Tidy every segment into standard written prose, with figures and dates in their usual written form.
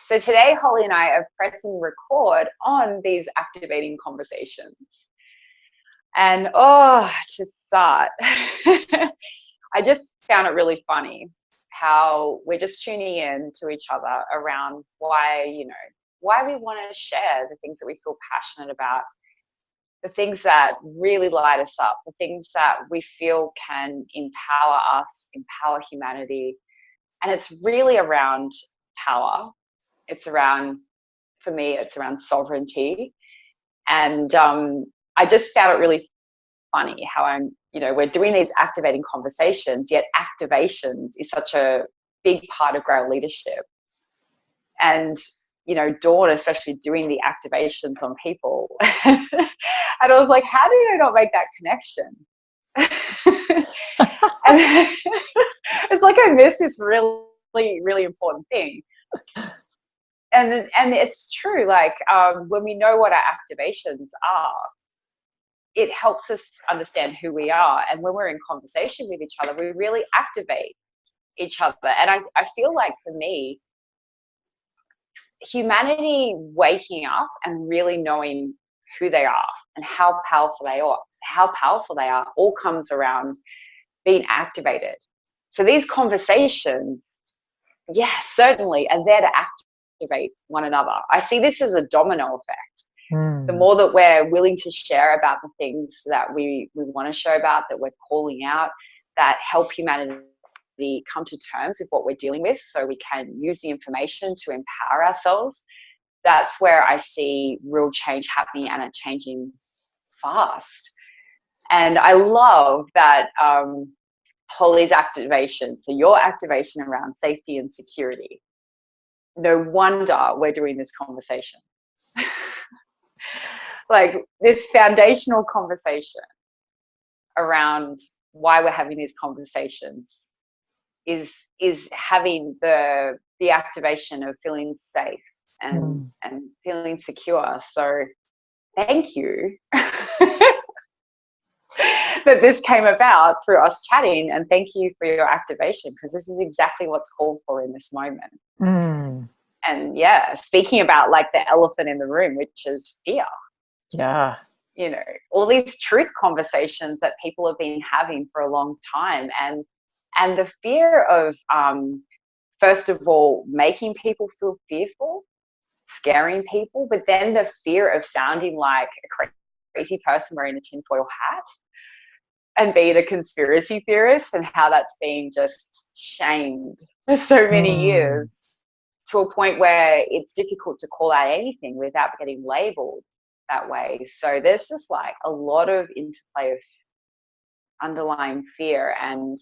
So today, Holly and I are pressing record on these activating conversations. And to start, I just found it really funny how we're just tuning in to each other around why we want to share the things that we feel passionate about, the things that really light us up, the things that we feel can empower us, empower humanity. And it's really around power. It's around, for me, it's around sovereignty. And I just found it really funny how we're doing these activating conversations, yet activations is such a big part of Grail leadership. And, Dawn, especially doing the activations on people. And I was like, how did I not make that connection? And it's like I missed this really, really important thing. And it's true, like when we know what our activations are, it helps us understand who we are. And when we're in conversation with each other, we really activate each other. And I feel like for me, humanity waking up and really knowing who they are and how powerful they are all comes around being activated. So these conversations, certainly are there to activate one another. I see this as a domino effect. The more that we're willing to share about the things that we want to share about, that we're calling out, that help humanity come to terms with what we're dealing with so we can use the information to empower ourselves, that's where I see real change happening, and it changing fast. And I love that Holly's activation, so your activation around safety and security. No wonder we're doing this conversation. Like this foundational conversation around why we're having these conversations is having the activation of feeling safe and feeling secure. So thank you that this came about through us chatting, and thank you for your activation, because this is exactly what's called for in this moment. And speaking about like the elephant in the room, which is fear. Yeah. All these truth conversations that people have been having for a long time, and the fear of first of all making people feel fearful, scaring people, but then the fear of sounding like a crazy person wearing a tinfoil hat and being a conspiracy theorist, and how that's been just shamed for so many years, to a point where it's difficult to call out anything without getting labeled that way. So there's just like a lot of interplay of underlying fear, and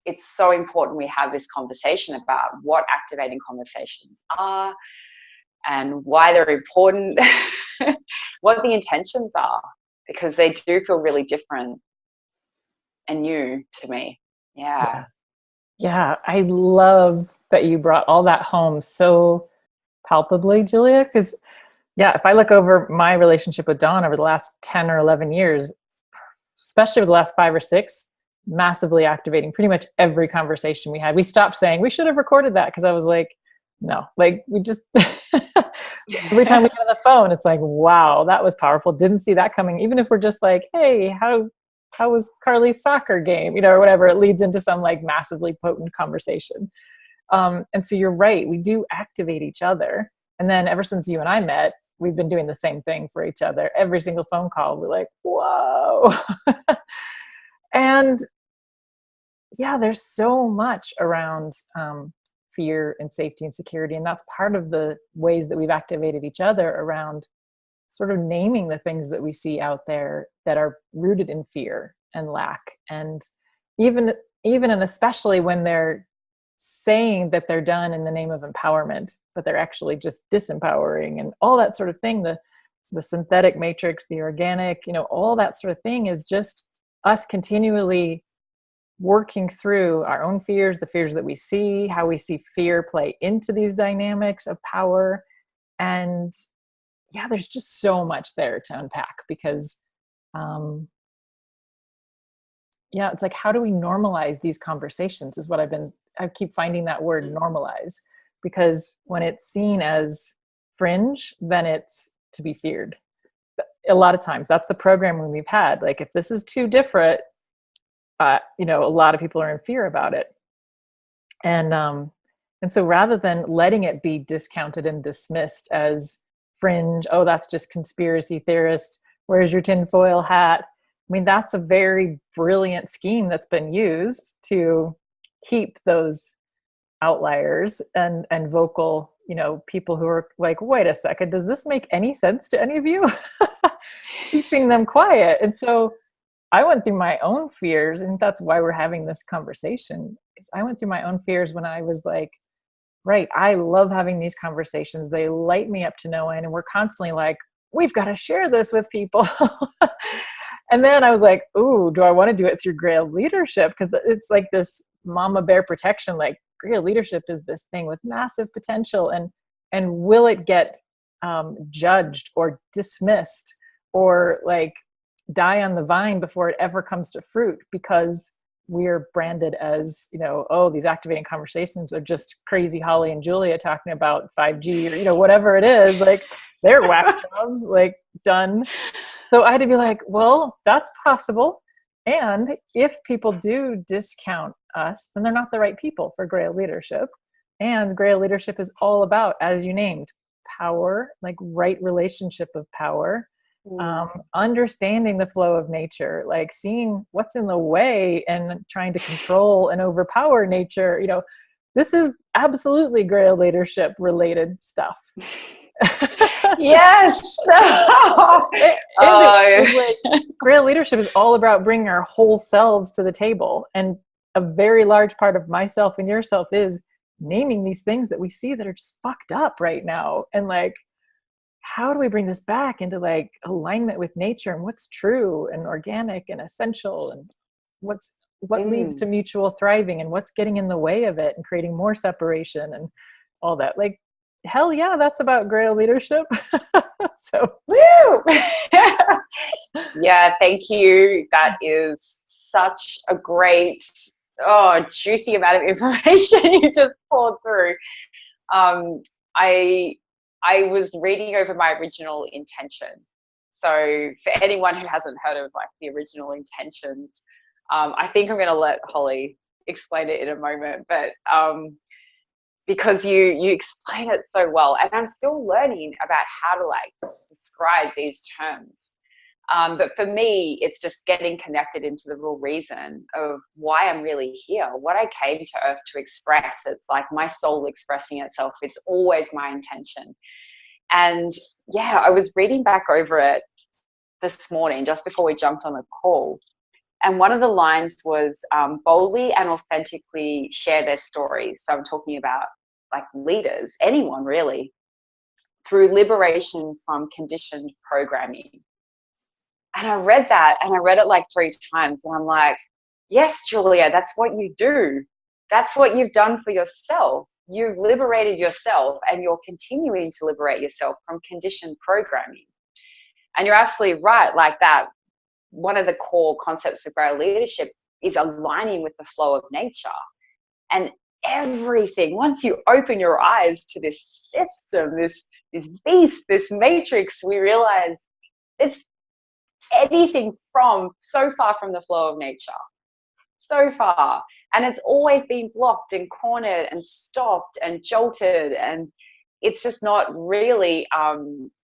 it's so important we have this conversation about what activating conversations are and why they're important, what the intentions are, because they do feel really different and new to me. Yeah, I love that you brought all that home so palpably, Julia, because if I look over my relationship with Dawn over the last 10 or 11 years, especially over the last 5 or 6, massively activating pretty much every conversation we had. We stopped saying we should have recorded that, because I was like, no, like we just every time we get on the phone, it's like, wow, that was powerful. Didn't see that coming. Even if we're just like, hey, how was Carly's soccer game, or whatever, it leads into some like massively potent conversation. And so you're right, we do activate each other. And then ever since you and I met, we've been doing the same thing for each other. Every single phone call, we're like, whoa. And there's so much around fear and safety and security. And that's part of the ways that we've activated each other around sort of naming the things that we see out there that are rooted in fear and lack. And even and especially when they're saying that they're done in the name of empowerment, but they're actually just disempowering and all that sort of thing. The synthetic matrix, the organic, all that sort of thing is just us continually working through our own fears, the fears that we see, how we see fear play into these dynamics of power. And there's just so much there to unpack, because it's like, how do we normalize these conversations is what I keep finding that word, normalize, because when it's seen as fringe, then it's to be feared. A lot of times that's the programming we've had. Like, if this is too different, you know, a lot of people are in fear about it. And so rather than letting it be discounted and dismissed as fringe, oh, that's just conspiracy theorist, where's your tinfoil hat? I mean, that's a very brilliant scheme that's been used to keep those outliers and vocal, you know, people who are like, wait a second, does this make any sense to any of you? Keeping them quiet. And so I went through my own fears, and that's why we're having this conversation. Is I went through my own fears when I was like, right, I love having these conversations. They light me up to no end, and we're constantly like, we've got to share this with people. And then I was like, ooh, do I want to do it through Grail leadership? Because it's like this mama bear protection. Like, Grail leadership is this thing with massive potential, and will it get judged or dismissed or like die on the vine before it ever comes to fruit, because we're branded as, you know, oh, these activating conversations are just crazy Holly and Julia talking about 5G or, you know, whatever it is, like they're whack jobs, like done. So I had to be like, well, that's possible. And if people do discount us, then they're not the right people for Grail leadership. And Grail leadership is all about, as you named, power, like right relationship of power. Understanding the flow of nature, like seeing what's in the way and trying to control and overpower nature. You know, this is absolutely Grail leadership related stuff. Yes. Like, Grail leadership is all about bringing our whole selves to the table. And a very large part of myself and yourself is naming these things that we see that are just fucked up right now. And like, how do we bring this back into like alignment with nature and what's true and organic and essential, and what leads to mutual thriving and what's getting in the way of it and creating more separation and all that. Like, hell yeah, that's about Grail leadership. So woo! Yeah, thank you. That is such a great, juicy amount of information you just poured through. I was reading over my original intention. So for anyone who hasn't heard of like the original intentions, I think I'm going to let Holly explain it in a moment, but because you explain it so well, and I'm still learning about how to like describe these terms. But for me, it's just getting connected into the real reason of why I'm really here, what I came to Earth to express. It's like my soul expressing itself. It's always my intention. And yeah, I was reading back over it this morning, just before we jumped on the call. And one of the lines was boldly and authentically share their stories. So I'm talking about like leaders, anyone really, through liberation from conditioned programming. And I read that, and I read it like 3 times, and I'm like, yes, Julia, that's what you do. That's what you've done for yourself. You've liberated yourself, and you're continuing to liberate yourself from conditioned programming. And you're absolutely right, like that. One of the core concepts of Grail leadership is aligning with the flow of nature. And everything, once you open your eyes to this system, this beast, this matrix, we realize it's anything from so far from the flow of nature, so far. And it's always been blocked and cornered and stopped and jolted, and it's just not really,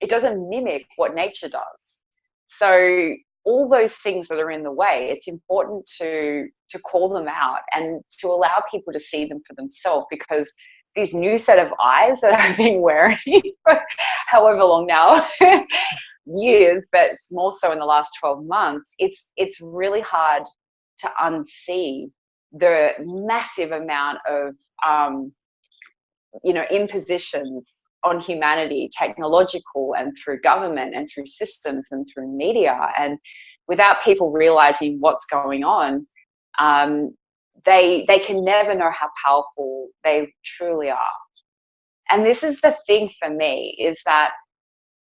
it doesn't mimic what nature does. So all those things that are in the way, it's important to call them out and to allow people to see them for themselves, because these new set of eyes that I've been wearing for however long now, years, but more so in the last 12 months, it's really hard to unsee the massive amount of impositions on humanity, technological and through government and through systems and through media. And without people realizing what's going on, they can never know how powerful they truly are. And this is the thing for me, is that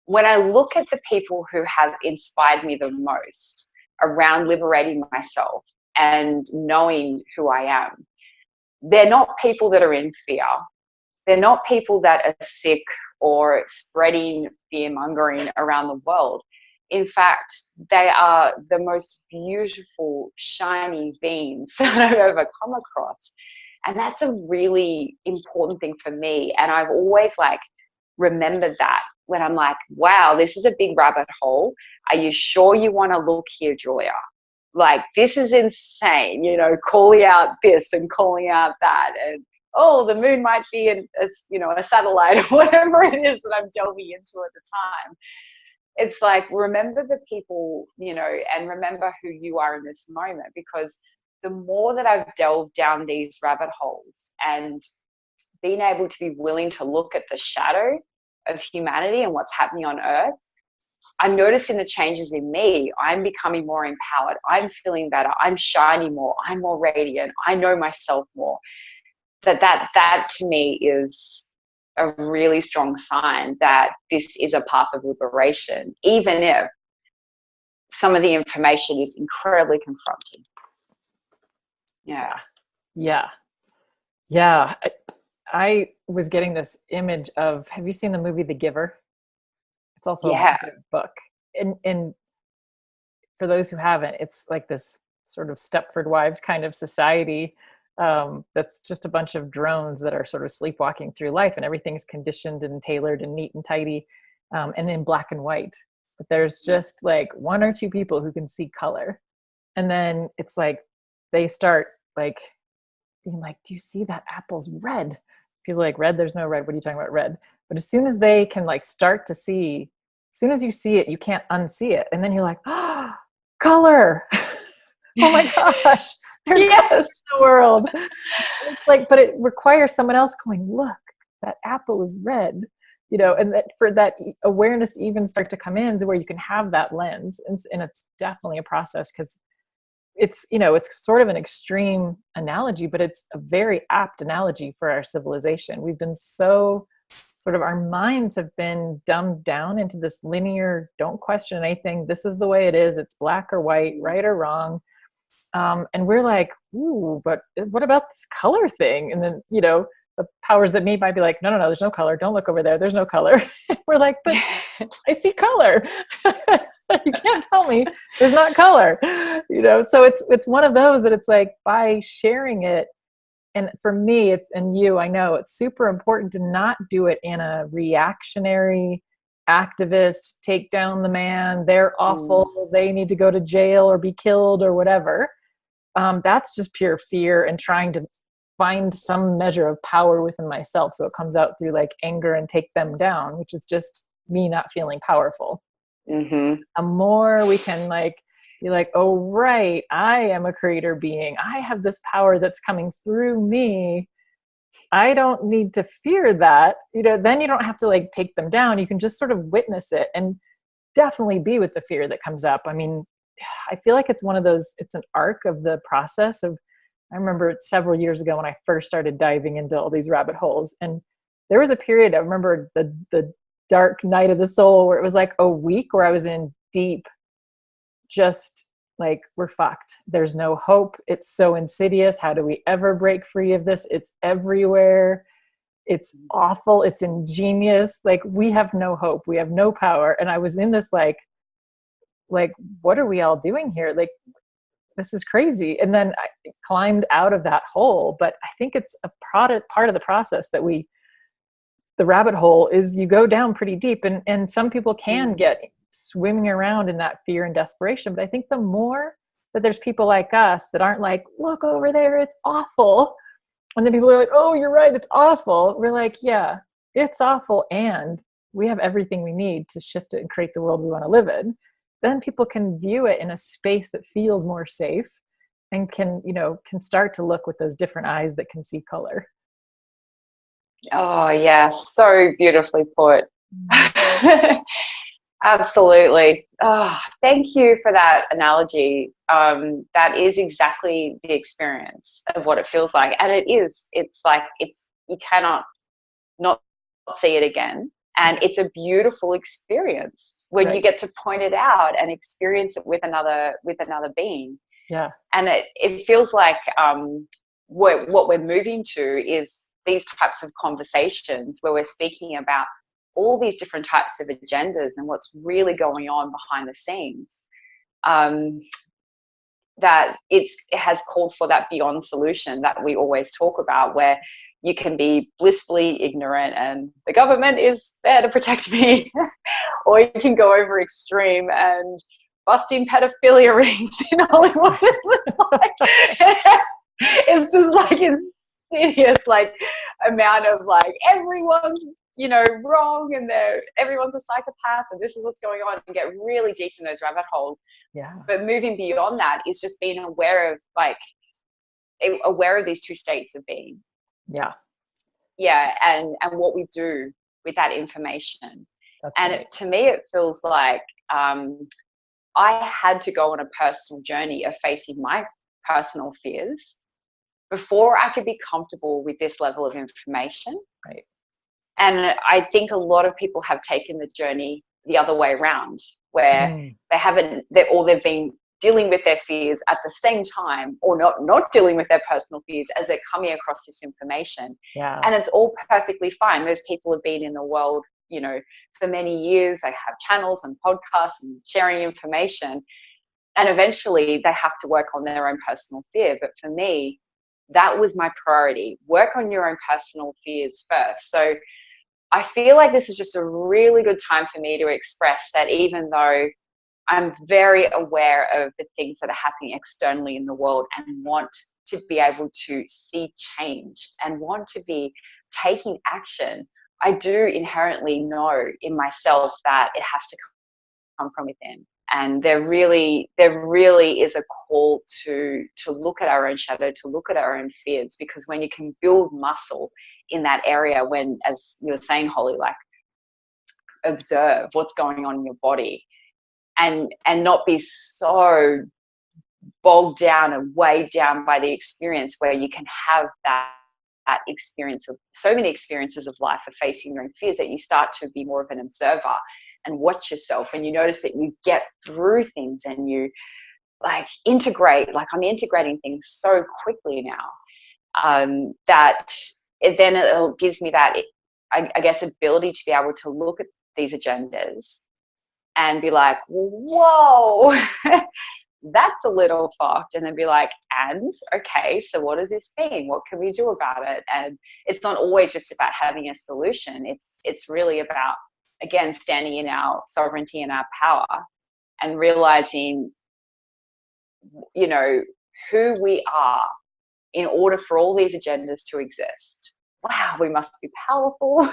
when I look at the people who have inspired me the most around liberating myself and knowing who I am, they're not people that are in fear. they're not people that are sick or spreading fear-mongering around the world. In fact, they are the most beautiful, shiny beings that I've ever come across. And that's a really important thing for me. And I've always like remembered that when I'm like, wow, this is a big rabbit hole. Are you sure you want to look here, Julia? Like, this is insane, you know, calling out this and calling out that. And, oh, the moon might be a satellite or whatever it is that I'm delving into at the time. It's like, remember the people, you know, and remember who you are in this moment, because the more that I've delved down these rabbit holes and being able to be willing to look at the shadow of humanity and what's happening on Earth, I'm noticing the changes in me. I'm becoming more empowered. I'm feeling better. I'm shining more. I'm more radiant. I know myself more. That to me is a really strong sign that this is a path of liberation, even if some of the information is incredibly confronting. Yeah. Yeah. Yeah. I was getting this image of, have you seen the movie The Giver? It's also a book. And for those who haven't, it's like this sort of Stepford Wives kind of society that's just a bunch of drones that are sort of sleepwalking through life, and everything's conditioned and tailored and neat and tidy, and in black and white. But there's just like one or two people who can see color. And then it's like they start like being like, do you see that apple's red? People are like, red? There's no red. What are you talking about, red? But as soon as they can like start to see, as soon as you see it, you can't unsee it. And then you're like, oh, color. Oh my gosh. There's color in the world. It's like, but it requires someone else going, look, that apple is red, you know, and that for that awareness to even start to come in to where you can have that lens. And it's definitely a process, because it's, you know, it's sort of an extreme analogy, but it's a very apt analogy for our civilization. We've been so sort of, our minds have been dumbed down into this linear, don't question anything. This is the way it is. It's black or white, right or wrong. And we're like, ooh, but what about this color thing? And then, you know, the powers that be might be like, no, there's no color. Don't look over there. There's no color. We're like, but I see color. You can't tell me there's not color, you know? So it's one of those that it's like, by sharing it, and for me, and you, I know it's super important to not do it in a reactionary, activist, take down the man, they're awful, they need to go to jail or be killed or whatever. That's just pure fear and trying to find some measure of power within myself. So it comes out through like anger and take them down, which is just me not feeling powerful. Mm-hmm. The more we can like be like, oh, right, I am a creator being. I have this power that's coming through me. I don't need to fear that. You know, then you don't have to like take them down. You can just sort of witness it and definitely be with the fear that comes up. I mean, I feel like it's one of those, it's an arc of the process of, I remember several years ago when I first started diving into all these rabbit holes, and there was a period, I remember the dark night of the soul, where it was like a week where I was in deep, just like, we're fucked. There's no hope. It's so insidious. How do we ever break free of this? It's everywhere. It's awful. It's ingenious. Like, we have no hope. We have no power. And I was in this like, what are we all doing here? Like, this is crazy. And then I climbed out of that hole. But I think it's a part of the process that the rabbit hole is, you go down pretty deep, and some people can get swimming around in that fear and desperation. But I think the more that there's people like us that aren't like, look over there, it's awful. And then people are like, oh, you're right, it's awful. We're like, yeah, it's awful. And we have everything we need to shift it and create the world we want to live in. Then people can view it in a space that feels more safe and can start to look with those different eyes that can see color. Oh, yeah. So beautifully put. Absolutely. Oh, thank you for that analogy. That is exactly the experience of what it feels like. And it's like, you cannot not see it again. And it's a beautiful experience when you get to point it out and experience it with another being. Yeah. And it feels like what we're moving to is these types of conversations where we're speaking about all these different types of agendas and what's really going on behind the scenes, that it has called for that beyond solution that we always talk about, where you can be blissfully ignorant and the government is there to protect me, or you can go over extreme and busting pedophilia rings in Hollywood. It's just like insidious, like amount of like everyone's, you know, wrong and everyone's a psychopath and this is what's going on, and get really deep in those rabbit holes. Yeah. But moving beyond that is just being aware of these two states of being. Yeah. Yeah. And what we do with that information. That's and right. to me, it feels like I had to go on a personal journey of facing my personal fears before I could be comfortable with this level of information. Right. And I think a lot of people have taken the journey the other way around, where they've been dealing with their fears at the same time, or not dealing with their personal fears as they're coming across this information. Yeah. And it's all perfectly fine. Those people have been in the world, you know, for many years. They have channels and podcasts and sharing information. And eventually they have to work on their own personal fear. But for me, that was my priority. Work on your own personal fears first. So I feel like this is just a really good time for me to express that, even though I'm very aware of the things that are happening externally in the world and want to be able to see change and want to be taking action, I do inherently know in myself that it has to come from within. And there really is a call to look at our own shadow, to look at our own fears, because when you can build muscle in that area, when, as you were saying, Holly, like observe what's going on in your body and not be so bogged down and weighed down by the experience, where you can have that experience of so many experiences of life of facing your own fears, that you start to be more of an observer and watch yourself, and you notice that you get through things and you like integrate. Like I'm integrating things so quickly now, that it gives me that, I guess, ability to be able to look at these agendas and be like, whoa, that's a little fucked. And then be like, and okay, so what does this mean? What can we do about it? And it's not always just about having a solution. It's really about, again, standing in our sovereignty and our power and realizing, you know, who we are in order for all these agendas to exist. Wow, we must be powerful.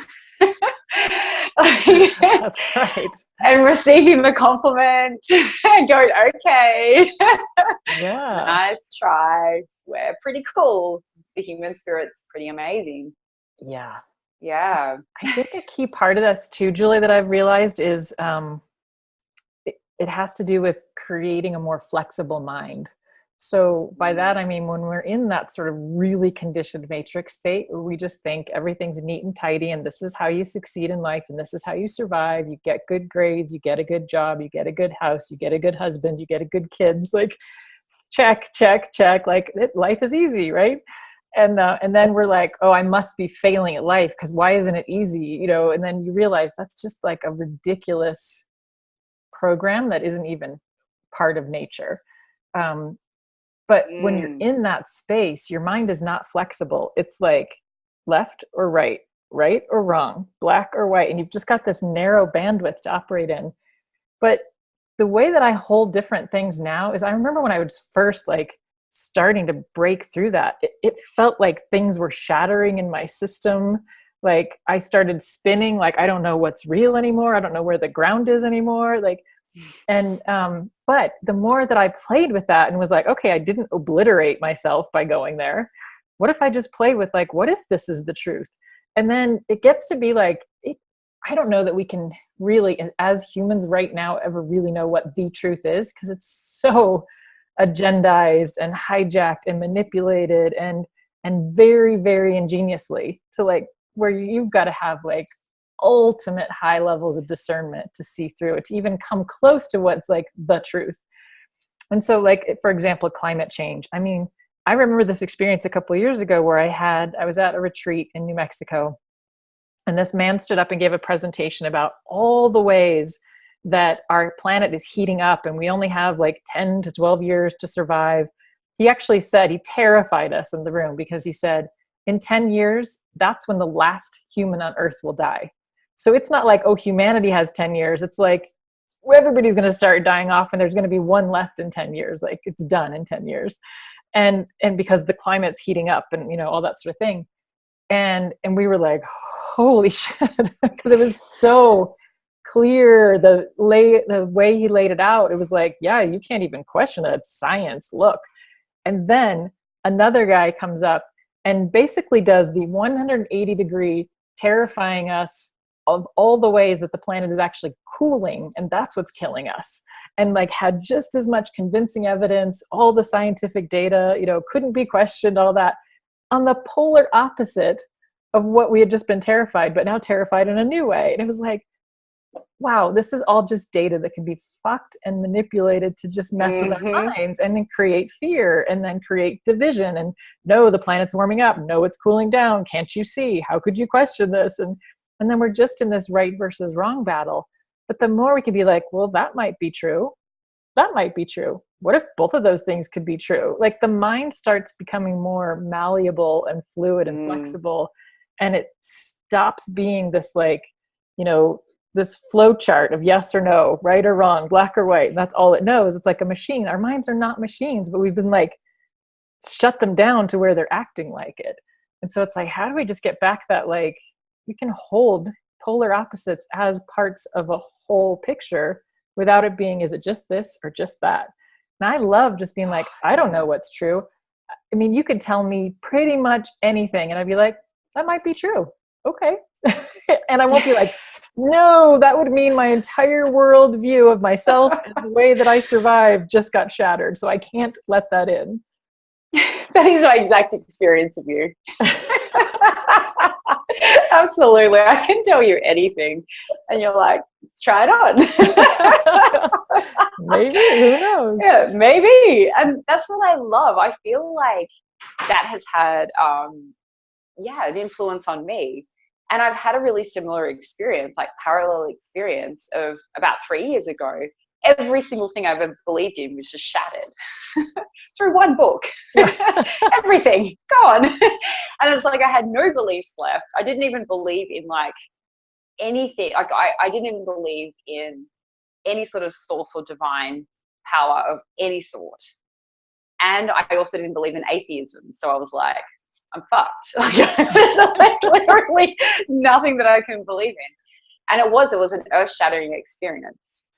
That's right. And receiving the compliment and going, okay, Yeah. nice try. We're pretty cool. The human spirit's pretty amazing. Yeah. Yeah. I think a key part of this too, Julie, that I've realized is it has to do with creating a more flexible mind. So by that, I mean, when we're in that sort of really conditioned matrix state, where we just think everything's neat and tidy, and this is how you succeed in life, and this is how you survive, you get good grades, you get a good job, you get a good house, you get a good husband, you get a good kids, like check, check, check, like life is easy, right? And then we're like, oh, I must be failing at life because why isn't it easy? You know, and then you realize that's just like a ridiculous program that isn't even part of nature. But when you're in that space, your mind is not flexible. It's like left or right, right or wrong, black or white. And you've just got this narrow bandwidth to operate in. But the way that I hold different things now is, I remember when I was first like starting to break through that, it felt like things were shattering in my system. Like I started spinning, like I don't know what's real anymore. I don't know where the ground is anymore. Like, and but the more that I played with that and was like, okay, I didn't obliterate myself by going there. What if I just play with like, what if this is the truth? And then it gets to be like, I don't know that we can really, as humans right now, ever really know what the truth is, because it's so agendized and hijacked and manipulated and very, very ingeniously to like where you've got to have like ultimate high levels of discernment to see through it, to even come close to what's like the truth. And so like, for example, climate change. I mean, I remember this experience a couple of years ago where I was at a retreat in New Mexico, and this man stood up and gave a presentation about all the ways that our planet is heating up and we only have like 10 to 12 years to survive. He actually said, he terrified us in the room because he said, in 10 years, that's when the last human on Earth will die. So it's not like, oh, humanity has 10 years. It's like everybody's going to start dying off and there's going to be one left in 10 years. Like it's done in 10 years. And because the climate's heating up and, you know, all that sort of thing. And we were like, holy shit, because it was so clear, the way he laid it out. It was like, yeah, you can't even question it. It's science, look. And then another guy comes up and basically does the 180-degree terrifying us of all the ways that the planet is actually cooling, and that's what's killing us. And like had just as much convincing evidence, all the scientific data, you know, couldn't be questioned, all that, on the polar opposite of what we had just been terrified, but now terrified in a new way. And it was like, wow, this is all just data that can be fucked and manipulated to just mess with our minds and then create fear and then create division. And no, the planet's warming up. No, it's cooling down. Can't you see? How could you question this? And then we're just in this right versus wrong battle. But the more we can be like, well, that might be true. That might be true. What if both of those things could be true? Like the mind starts becoming more malleable and fluid and flexible, and it stops being this like, you know, this flow chart of yes or no, right or wrong, black or white. And that's all it knows. It's like a machine. Our minds are not machines, but we've been like shut them down to where they're acting like it. And so it's like, how do we just get back that like we can hold polar opposites as parts of a whole picture without it being, is it just this or just that? And I love just being like, I don't know what's true. I mean, you could tell me pretty much anything and I'd be like, that might be true. Okay. And I won't be like, no, that would mean my entire world view of myself and the way that I survived just got shattered. So I can't let that in. That is my exact experience of you. Absolutely. I can tell you anything. And you're like, try it on. Maybe, who knows? Yeah, maybe. And that's what I love. I feel like that has had, an influence on me. And I've had a really similar experience, like parallel experience of about 3 years ago. Every single thing I've ever believed in was just shattered through one book. Everything gone. And it's like I had no beliefs left. I didn't even believe in like anything. Like I didn't even believe in any sort of source or divine power of any sort. And I also didn't believe in atheism. So I was like, I'm fucked. Like, there's like literally nothing that I can believe in. And it was an earth-shattering experience.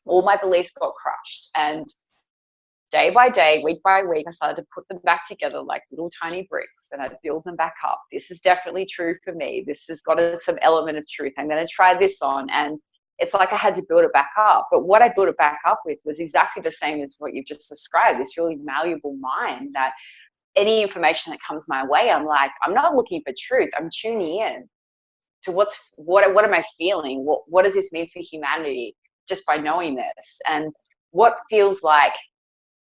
All my beliefs got crushed. And day by day, week by week, I started to put them back together like little tiny bricks, and I'd build them back up. This is definitely true for me. This has got some element of truth. I'm going to try this on. And it's like I had to build it back up. But what I built it back up with was exactly the same as what you've just described, this really malleable mind that any information that comes my way, I'm like, I'm not looking for truth. I'm tuning in to what am I feeling? What does this mean for humanity just by knowing this? And what feels like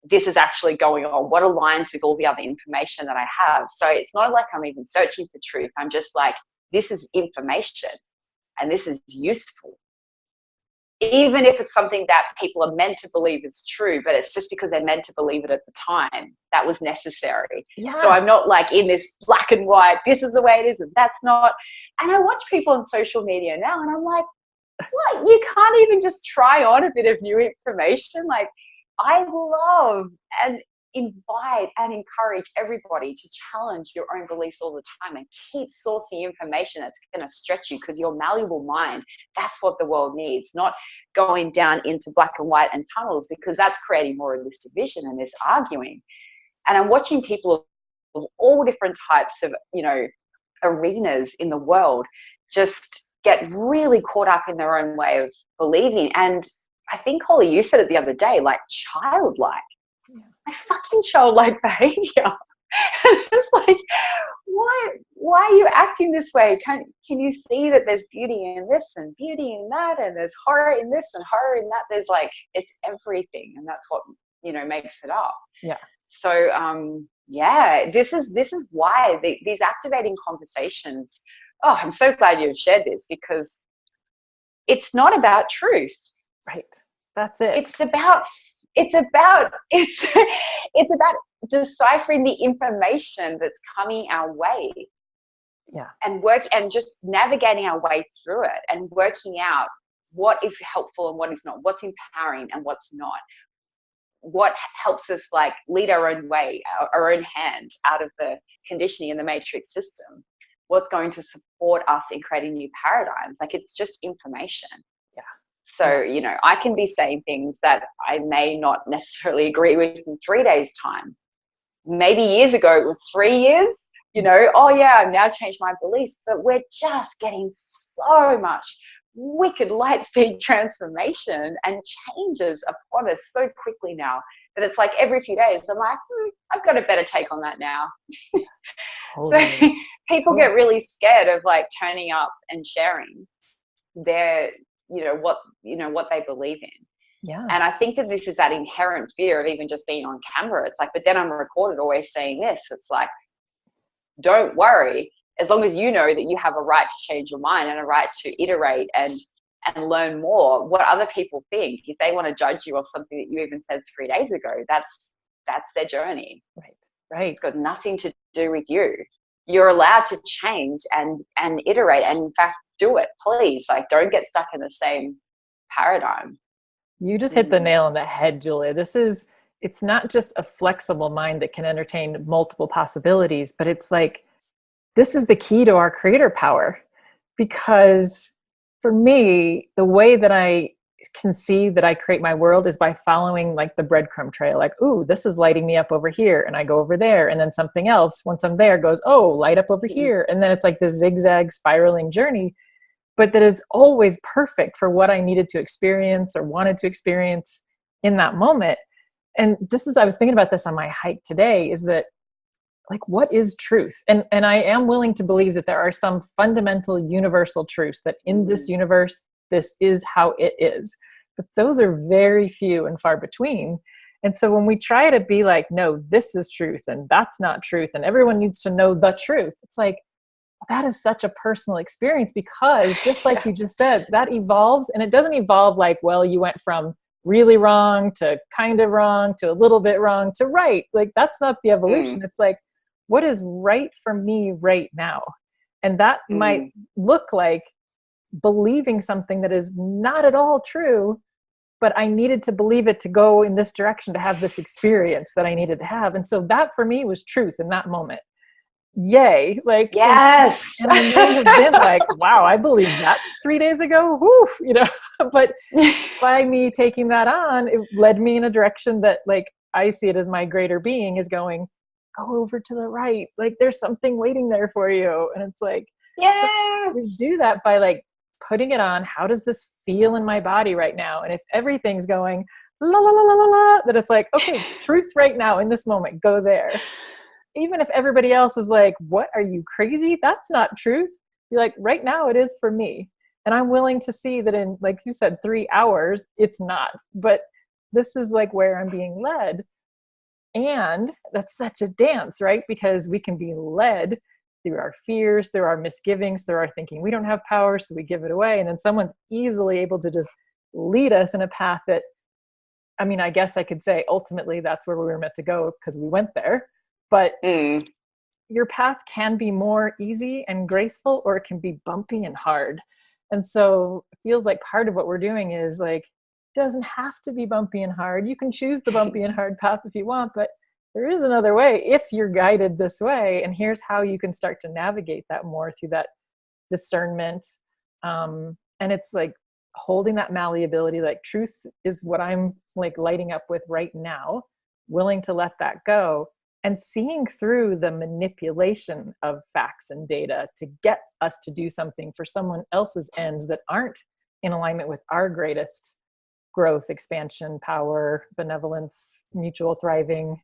this is actually going on? What aligns with all the other information that I have? So it's not like I'm even searching for truth. I'm just like, this is information and this is useful. Even if it's something that people are meant to believe is true, but it's just because they're meant to believe it at the time that was necessary. Yeah. So I'm not like in this black and white, this is the way it is and that's not. And I watch people on social media now and I'm like, what? You can't even just try on a bit of new information? Like, I love and invite and encourage everybody to challenge your own beliefs all the time and keep sourcing information that's going to stretch you, because your malleable mind, that's what the world needs, not going down into black and white and tunnels, because that's creating more of this division and this arguing. And I'm watching people of all different types of, arenas in the world just get really caught up in their own way of believing. And I think, Holly, you said it the other day, like childlike. Like fucking childlike behavior. It's like, why are you acting this way? Can you see that there's beauty in this and beauty in that, and there's horror in this and horror in that? There's like, it's everything, and that's what makes it up. Yeah. So Yeah, this is why these activating conversations. Oh, I'm so glad you've shared this, because it's not about truth. Right. That's it. It's it's about deciphering the information that's coming our way, Yeah. and just navigating our way through it and working out what is helpful and what is not, what's empowering and what's not, what helps us like lead our own way, our own hand out of the conditioning in the matrix system, what's going to support us in creating new paradigms. Like, it's just information. Yeah. So, Yes. I can be saying things that I may not necessarily agree with in 3 days' time. Maybe years ago it was 3 years, oh yeah, I've now changed my beliefs, but we're just getting so much wicked light speed transformation and changes upon us so quickly now that it's like every few days I'm like, I've got a better take on that now. Totally. So people get really scared of like turning up and sharing their, what they believe in. Yeah. And I think that this is that inherent fear of even just being on camera. It's like, but then I'm recorded always saying this. It's like, don't worry, as long as you know that you have a right to change your mind and a right to iterate and learn more. What other people think, if they want to judge you of something that you even said 3 days ago, that's their journey. Right. It's got nothing to do with you. You're allowed to change and iterate, and in fact do it, please. Like, don't get stuck in the same paradigm. You just hit the nail on the head, Julia. It's not just a flexible mind that can entertain multiple possibilities, but it's like, this is the key to our creator power. Because for me, the way that I can see that I create my world is by following like the breadcrumb trail. Like, ooh, this is lighting me up over here, and I go over there, and then something else, once I'm there, goes, oh, light up over here. And then it's like this zigzag spiraling journey, but that is always perfect for what I needed to experience or wanted to experience in that moment. And just as I was thinking about this on my hike today, is that, like, what is truth? And I am willing to believe that there are some fundamental universal truths that in this universe, this is how it is. But those are very few and far between. And so when we try to be like, no, this is truth and that's not truth, and everyone needs to know the truth, it's like, that is such a personal experience, because just like you just said, that evolves. And it doesn't evolve like, well, you went from really wrong to kind of wrong to a little bit wrong to right. Like, that's not the evolution. It's like, what is right for me right now? And that might look like believing something that is not at all true, but I needed to believe it to go in this direction, to have this experience that I needed to have. And so that for me was truth in that moment. Yay. Like, yes. And I may have been like, wow, I believe that 3 days ago. Woof, but by me taking that on, it led me in a direction that, like, I see it as my greater being is going, go over to the right. Like, there's something waiting there for you. And it's like, so we do that by like putting it on. How does this feel in my body right now? And if everything's going la la la la la la, that it's like, okay, truth right now in this moment, go there. Even if everybody else is like, what, are you crazy? That's not truth. You're like, right now it is for me. And I'm willing to see that in, like you said, 3 hours, it's not. But this is like where I'm being led. And that's such a dance, right? Because we can be led through our fears, through our misgivings, through our thinking we don't have power, so we give it away. And then someone's easily able to just lead us in a path that, I mean, I guess I could say ultimately that's where we were meant to go because we went there. But your path can be more easy and graceful, or it can be bumpy and hard. And so it feels like part of what we're doing is like, it doesn't have to be bumpy and hard. You can choose the bumpy and hard path if you want, but there is another way if you're guided this way. And here's how you can start to navigate that more through that discernment. And it's like holding that malleability, like truth is what I'm like lighting up with right now, willing to let that go. And seeing through the manipulation of facts and data to get us to do something for someone else's ends that aren't in alignment with our greatest growth, expansion, power, benevolence, mutual thriving.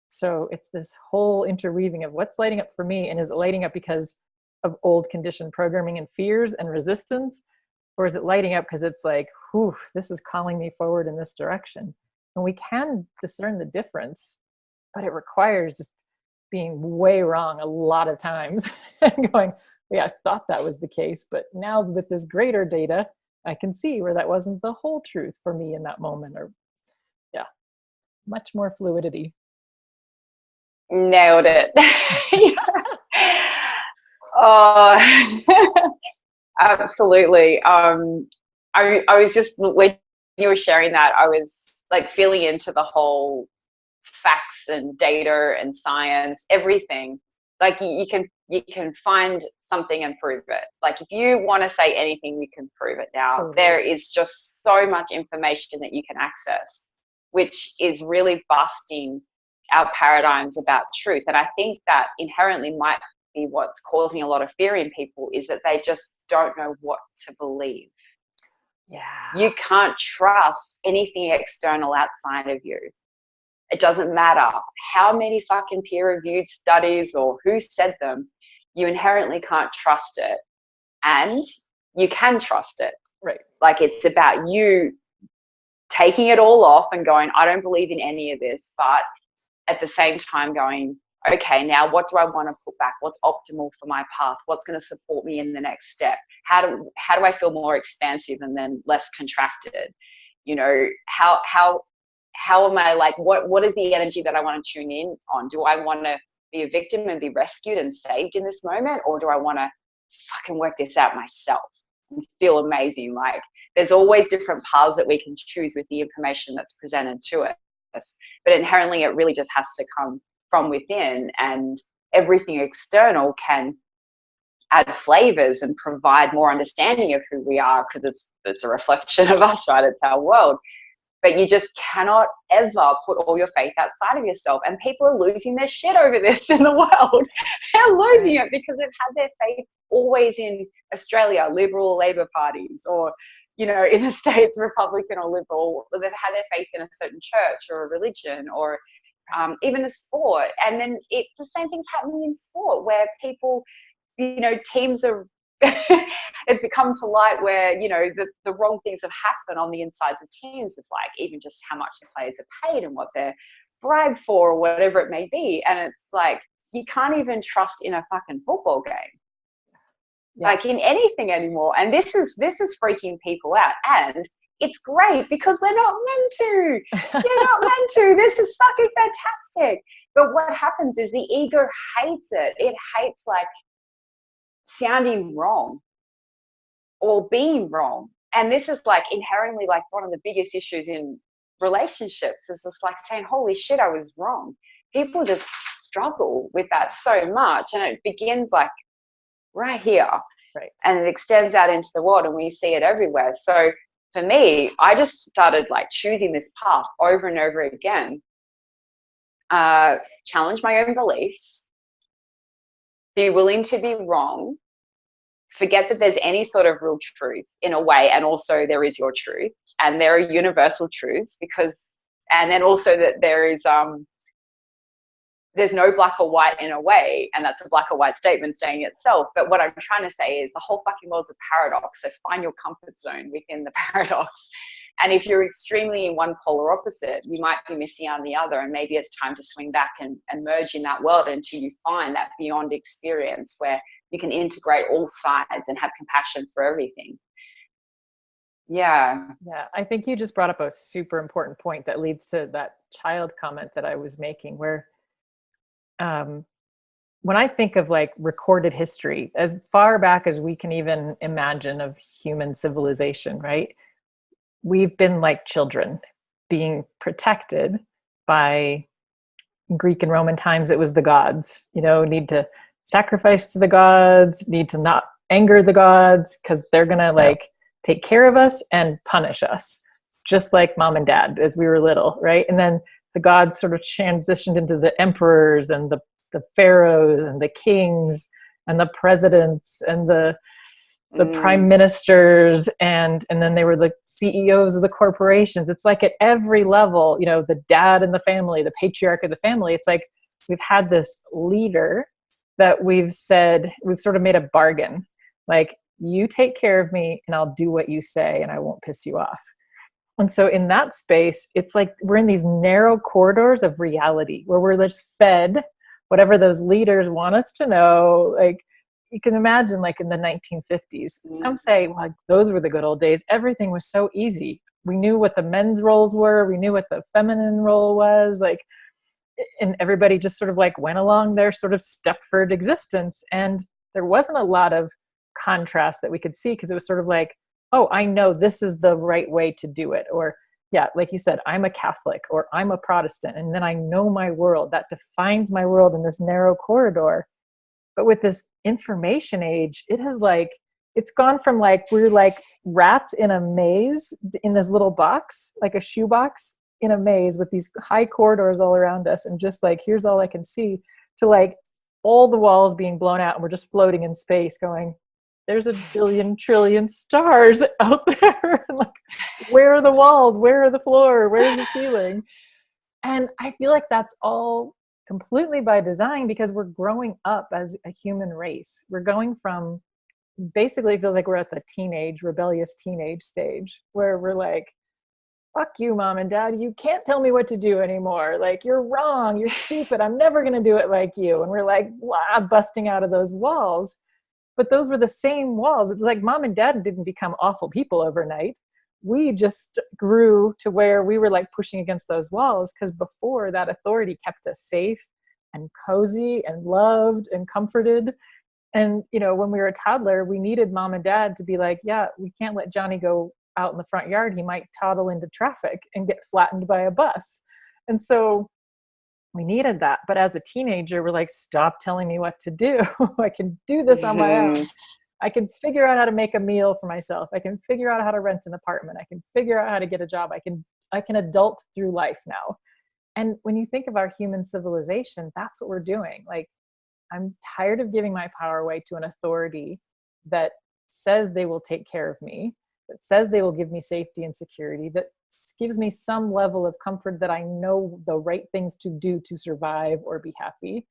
So it's this whole interweaving of what's lighting up for me, and is it lighting up because of old conditioned programming and fears and resistance? Or is it lighting up because it's like, whew, this is calling me forward in this direction? And we can discern the difference, but it requires just being way wrong a lot of times and going, yeah, I thought that was the case, but now with this greater data, I can see where that wasn't the whole truth for me in that moment. Or yeah, much more fluidity. Nailed it. Oh, absolutely. I was just, when you were sharing that, I was like feeling into the whole facts and data and science, everything. Like you can find something and prove it. Like if you want to say anything, you can prove it now. Totally. There is just so much information that you can access, which is really busting our paradigms about truth. And I think that inherently might be what's causing a lot of fear in people, is that they just don't know what to believe. Yeah. You can't trust anything external outside of you. It doesn't matter how many fucking peer-reviewed studies or who said them, you inherently can't trust it. And you can trust it. Right. Like it's about you taking it all off and going, I don't believe in any of this, but at the same time going, okay, now what do I want to put back? What's optimal for my path? What's going to support me in the next step? How do I feel more expansive and then less contracted? You know, how am I, like, what is the energy that I want to tune in on? Do I want to be a victim and be rescued and saved in this moment? Or do I want to fucking work this out myself and feel amazing? Like there's always different paths that we can choose with the information that's presented to us. But inherently it really just has to come from within, and everything external can add flavors and provide more understanding of who we are, because it's a reflection of us, right? It's our world. But you just cannot ever put all your faith outside of yourself. And people are losing their shit over this in the world. They're losing it because they've had their faith always in Australia, Liberal Labor parties, or, you know, in the States, Republican or Liberal. They've had their faith in a certain church or a religion, or even a sport. And then the same thing's happening in sport, where people, you know, teams are it's become to light where, you know, the wrong things have happened on the insides of teams, of like even just how much the players are paid and what they're bribed for, or whatever it may be. And it's like, you can't even trust in a fucking football game, like in anything anymore. And this is freaking people out. And it's great because we're not meant to. You're not meant to. This is fucking fantastic. But what happens is the ego hates it. It hates like sounding wrong or being wrong. And this is like inherently like one of the biggest issues in relationships, is just like saying, holy shit, I was wrong. People just struggle with that so much. And it begins like right here. Right. And it extends out into the world, and we see it everywhere. So for me, I just started like choosing this path over and over again. Challenge my own beliefs, be willing to be wrong, forget that there's any sort of real truth in a way, and also there is your truth, and there are universal truths, because, and then also that there is there's no black or white in a way, and that's a black or white statement saying itself. But what I'm trying to say is the whole fucking world's a paradox. So find your comfort zone within the paradox. And if you're extremely in one polar opposite, you might be missing out on the other. And maybe it's time to swing back and merge in that world until you find that beyond experience where you can integrate all sides and have compassion for everything. Yeah. Yeah. I think you just brought up a super important point that leads to that child comment that I was making, where when I think of like recorded history, as far back as we can even imagine of human civilization, right? We've been like children being protected by, Greek and Roman times, it was the gods, you know, need to sacrifice to the gods, need to not anger the gods, because they're going to like take care of us and punish us, just like mom and dad as we were little, right? And then the gods sort of transitioned into the emperors and the pharaohs and the kings and the presidents and the prime ministers, and then they were the CEOs of the corporations. It's like at every level, you know, the dad in the family, the patriarch of the family, it's like we've had this leader that we've said, we've sort of made a bargain, like, you take care of me and I'll do what you say and I won't piss you off. And so in that space, it's like we're in these narrow corridors of reality where we're just fed whatever those leaders want us to know. Like, you can imagine, like in the 1950s, some say, well, those were the good old days. Everything was so easy. We knew what the men's roles were. We knew what the feminine role was. Like, and everybody just sort of like went along their sort of Stepford existence. And there wasn't a lot of contrast that we could see, because it was sort of like, oh, I know this is the right way to do it. Or, yeah, like you said, I'm a Catholic or I'm a Protestant, and then I know my world. That defines my world in this narrow corridor. But with this information age, it has like, it's gone from like, we're like rats in a maze in this little box, like a shoebox in a maze with these high corridors all around us, and just like, here's all I can see, to like all the walls being blown out and we're just floating in space going, there's a billion trillion stars out there. Like, where are the walls? Where are the floor? Where's the ceiling? And I feel like that's all completely by design, because we're growing up as a human race. We're going from, basically it feels like we're at the rebellious teenage stage, where we're like, fuck you, mom and dad, you can't tell me what to do anymore. Like, you're wrong, you're stupid, I'm never going to do it like you. And we're like, blah, busting out of those walls. But those were the same walls. It's like mom and dad didn't become awful people overnight. We just grew to where we were like pushing against those walls, because before, that authority kept us safe and cozy and loved and comforted. And, you know, when we were a toddler, we needed mom and dad to be like, yeah, we can't let Johnny go out in the front yard. He might toddle into traffic and get flattened by a bus. And so we needed that. But as a teenager, we're like, stop telling me what to do. I can do this on my own. I can figure out how to make a meal for myself. I can figure out how to rent an apartment. I can figure out how to get a job. I can adult through life now. And when you think of our human civilization, that's what we're doing. Like, I'm tired of giving my power away to an authority that says they will take care of me, that says they will give me safety and security, that gives me some level of comfort that I know the right things to do to survive or be happy.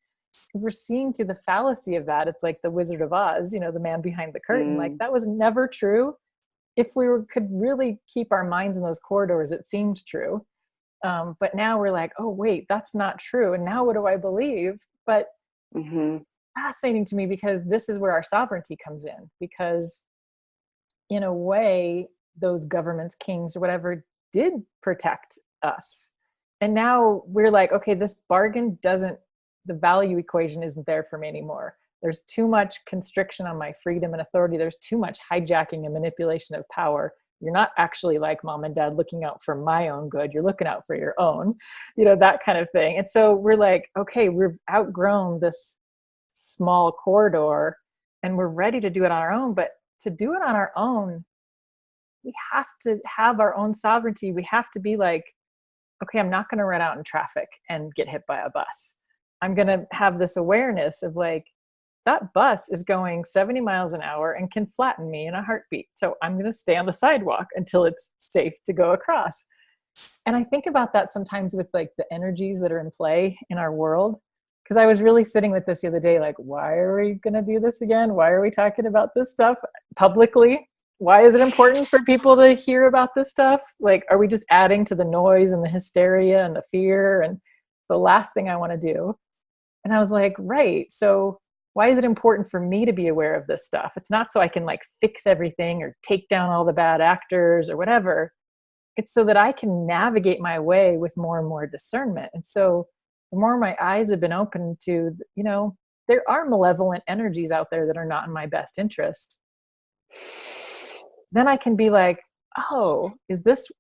Because we're seeing through the fallacy of that. It's like the Wizard of Oz, you know, the man behind the curtain. Like, that was never true. If we could really keep our minds in those corridors, it seemed true. But now we're like, oh, wait, that's not true. And now what do I believe? But fascinating to me, because this is where our sovereignty comes in. Because in a way, those governments, kings or whatever, did protect us. And now we're like, okay, this bargain doesn't, the value equation isn't there for me anymore. There's too much constriction on my freedom and authority. There's too much hijacking and manipulation of power. You're not actually like mom and dad looking out for my own good. You're looking out for your own, you know, that kind of thing. And so we're like, okay, we've outgrown this small corridor and we're ready to do it on our own. But to do it on our own, we have to have our own sovereignty. We have to be like, okay, I'm not going to run out in traffic and get hit by a bus. I'm going to have this awareness of like, that bus is going 70 miles an hour and can flatten me in a heartbeat. So I'm going to stay on the sidewalk until it's safe to go across. And I think about that sometimes with like the energies that are in play in our world. Because I was really sitting with this the other day, like, why are we going to do this again? Why are we talking about this stuff publicly? Why is it important for people to hear about this stuff? Like, are we just adding to the noise and the hysteria and the fear? And the last thing I want to do. And I was like, right. So why is it important for me to be aware of this stuff? It's not so I can like fix everything or take down all the bad actors or whatever. It's so that I can navigate my way with more and more discernment. And so the more my eyes have been open to, you know, there are malevolent energies out there that are not in my best interest. Then I can be like, oh, is this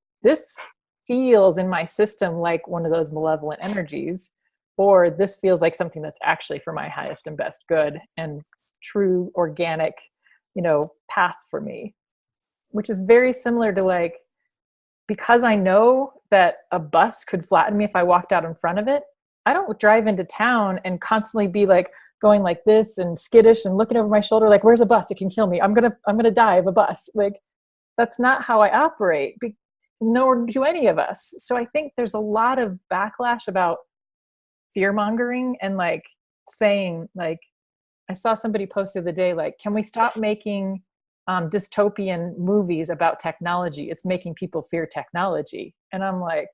feels in my system like one of those malevolent energies, or this feels like something that's actually for my highest and best good and true organic, you know, path for me, which is very similar to like, because I know that a bus could flatten me if I walked out in front of it, I don't drive into town and constantly be like going like this and skittish and looking over my shoulder like, where's a bus? It can kill me. I'm gonna die of a bus. Like, that's not how I operate, nor do any of us. So I think there's a lot of backlash about fear mongering and like saying, like, I saw somebody post the other day, like, can we stop making dystopian movies about technology? It's making people fear technology. And I'm like,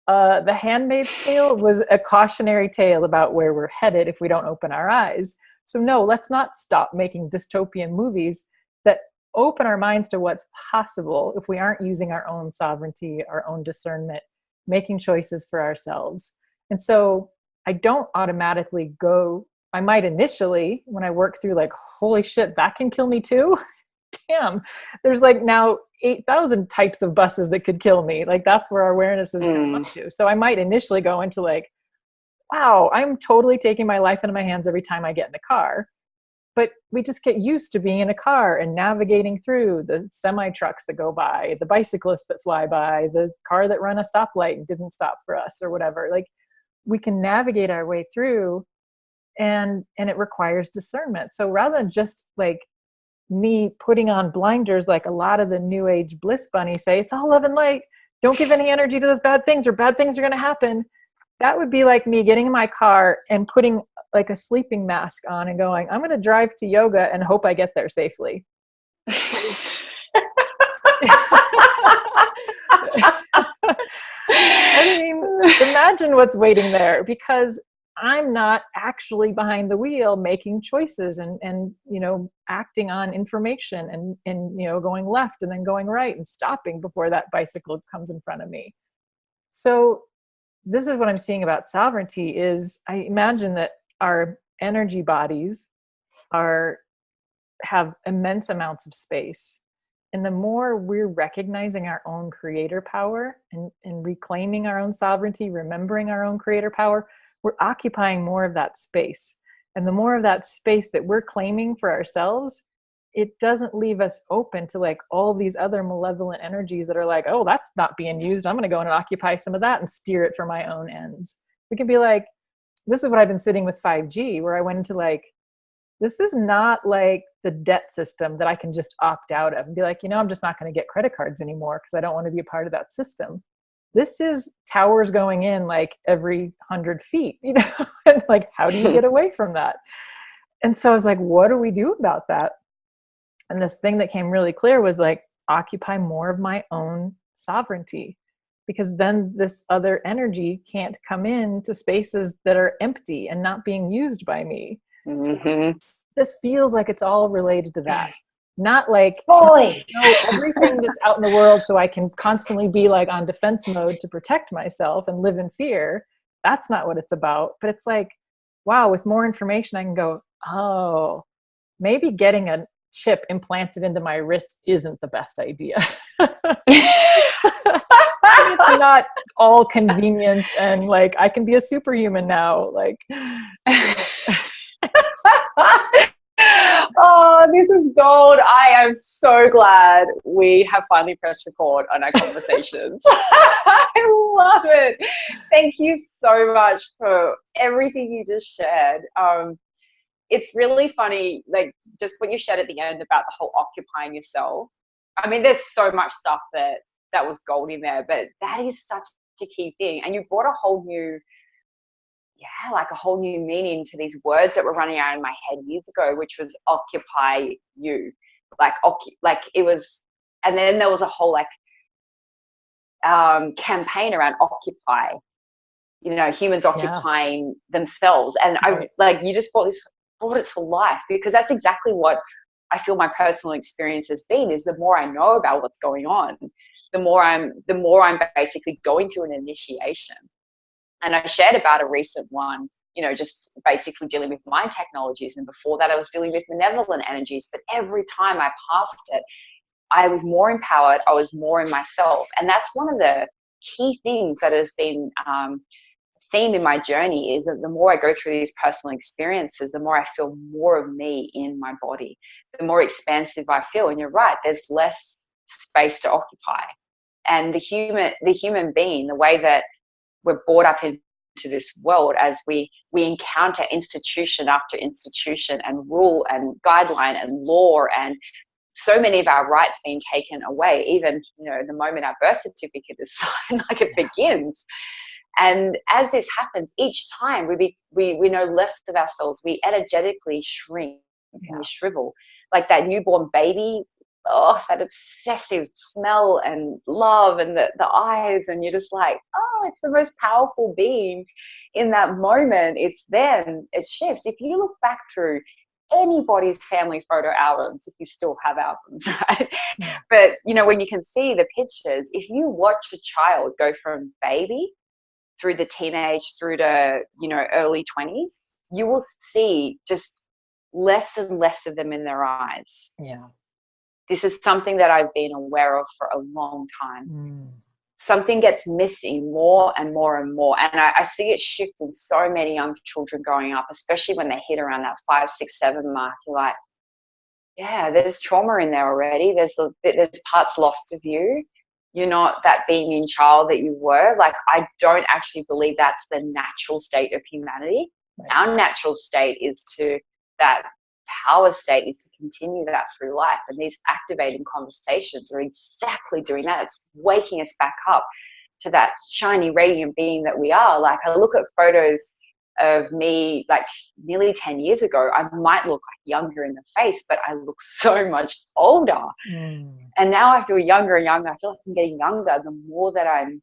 The Handmaid's Tale was a cautionary tale about where we're headed if we don't open our eyes. So no, let's not stop making dystopian movies that open our minds to what's possible if we aren't using our own sovereignty, our own discernment, making choices for ourselves. And so I don't automatically go, I might initially, when I work through like, holy shit, that can kill me too. Damn, there's like now 8,000 types of buses that could kill me. Like that's where our awareness is going up to. So I might initially go into like, wow, I'm totally taking my life into my hands every time I get in the car. But we just get used to being in a car and navigating through the semi trucks that go by, the bicyclists that fly by, the car that ran a stoplight and didn't stop for us or whatever. Like we can navigate our way through, and it requires discernment. So rather than just like me putting on blinders, like a lot of the new age bliss bunnies say, it's all love and light, don't give any energy to those bad things or bad things are going to happen. That would be like me getting in my car and putting like a sleeping mask on and going, I'm going to drive to yoga and hope I get there safely. I mean, imagine what's waiting there, because I'm not actually behind the wheel making choices and you know, acting on information and you know, going left and then going right and stopping before that bicycle comes in front of me. So this is what I'm seeing about sovereignty is I imagine that our energy bodies have immense amounts of space. And the more we're recognizing our own creator power and reclaiming our own sovereignty, remembering our own creator power, we're occupying more of that space. And the more of that space that we're claiming for ourselves, it doesn't leave us open to like all these other malevolent energies that are like, oh, that's not being used, I'm going to go in and occupy some of that and steer it for my own ends. We can be like, this is what I've been sitting with 5G, where I went into like, this is not like the debt system that I can just opt out of and be like, you know, I'm just not going to get credit cards anymore because I don't want to be a part of that system. This is towers going in like every 100 feet, you know, and like, how do you get away from that? And so I was like, what do we do about that? And this thing that came really clear was like, occupy more of my own sovereignty, because then this other energy can't come into spaces that are empty and not being used by me. So this feels like it's all related to that. Not like fully know everything that's out in the world so I can constantly be like on defense mode to protect myself and live in fear. That's not what it's about. But it's like, wow, with more information, I can go, oh, maybe getting a chip implanted into my wrist isn't the best idea. It's not all convenience and like I can be a superhuman now. Like oh, this is gold. I am so glad we have finally pressed record on our conversations. I love it. Thank you so much for everything you just shared. It's really funny, like just what you shared at the end about the whole occupying yourself. I mean, there's so much stuff that was gold in there, but that is such a key thing. And you brought a whole new, like a whole new meaning to these words that were running out in my head years ago, which was occupy you. Like it was, and then there was a whole like campaign around occupy, you know, humans occupying themselves. And I like, you just brought it to life, because that's exactly what I feel my personal experience has been, is the more I know about what's going on, the more I'm basically going through an initiation. And I shared about a recent one, you know, just basically dealing with mind technologies. And before that, I was dealing with malevolent energies. But every time I passed it, I was more empowered. I was more in myself. And that's one of the key things that has been theme in my journey, is that the more I go through these personal experiences, the more I feel more of me in my body, the more expansive I feel. And you're right, there's less space to occupy. And the human being, the way that we're brought up into this world, as we encounter institution after institution and rule and guideline and law, and so many of our rights being taken away, even, you know, the moment our birth certificate is signed, like it begins. And as this happens, each time we know less of ourselves, we energetically shrink and we shrivel. Like that newborn baby, oh, that obsessive smell and love and the eyes, and you're just like, oh, no, it's the most powerful being in that moment. It's then it shifts. If you look back through anybody's family photo albums, if you still have albums, right? But, you know, when you can see the pictures, if you watch a child go from baby through the teenage through to, you know, early 20s, you will see just less and less of them in their eyes. Yeah. This is something that I've been aware of for a long time. Something gets missing more and more and more. And I see it shift in so many young children growing up, especially when they hit around that 5, 6, 7 mark. You're like, yeah, there's trauma in there already. There's parts lost of you. You're not that being child that you were. Like, I don't actually believe that's the natural state of humanity. Right. Our natural state is to that power state is to continue that through life. And these activating conversations are exactly doing that. It's waking us back up to that shiny, radiant being that we are. Like, I look at photos of me like nearly 10 years ago, I might look younger in the face, but I look so much older. And now I feel younger and younger. I feel like I'm getting younger the more that I'm,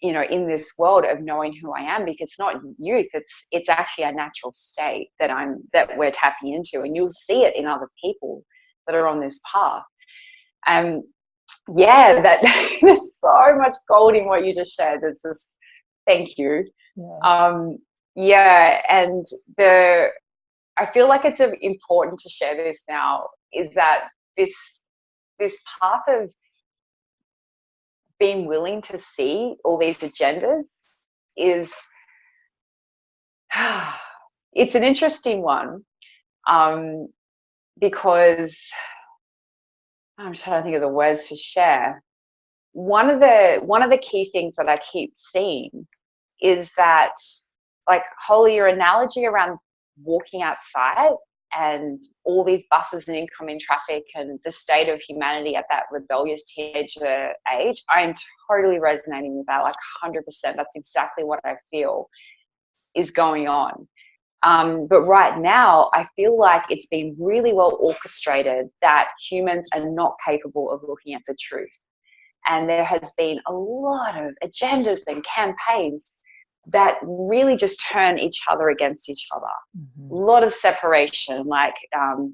you know, in this world of knowing who I am, because it's not youth, it's actually a natural state that we're tapping into, and you'll see it in other people that are on this path. Yeah, that there's so much gold in what you just shared. It's just, thank you. Yeah. And I feel like it's important to share this now, is that this path of being willing to see all these agendas is, it's an interesting one, because I'm trying to think of the words to share. One of the key things that I keep seeing is that, like, Holly, your analogy around walking outside and all these buses and incoming traffic and the state of humanity at that rebellious teenager age, I am totally resonating with that, like 100%. That's exactly what I feel is going on. But right now, I feel like it's been really well orchestrated that humans are not capable of looking at the truth. And there has been a lot of agendas and campaigns that really just turn each other against each other. A lot of separation, like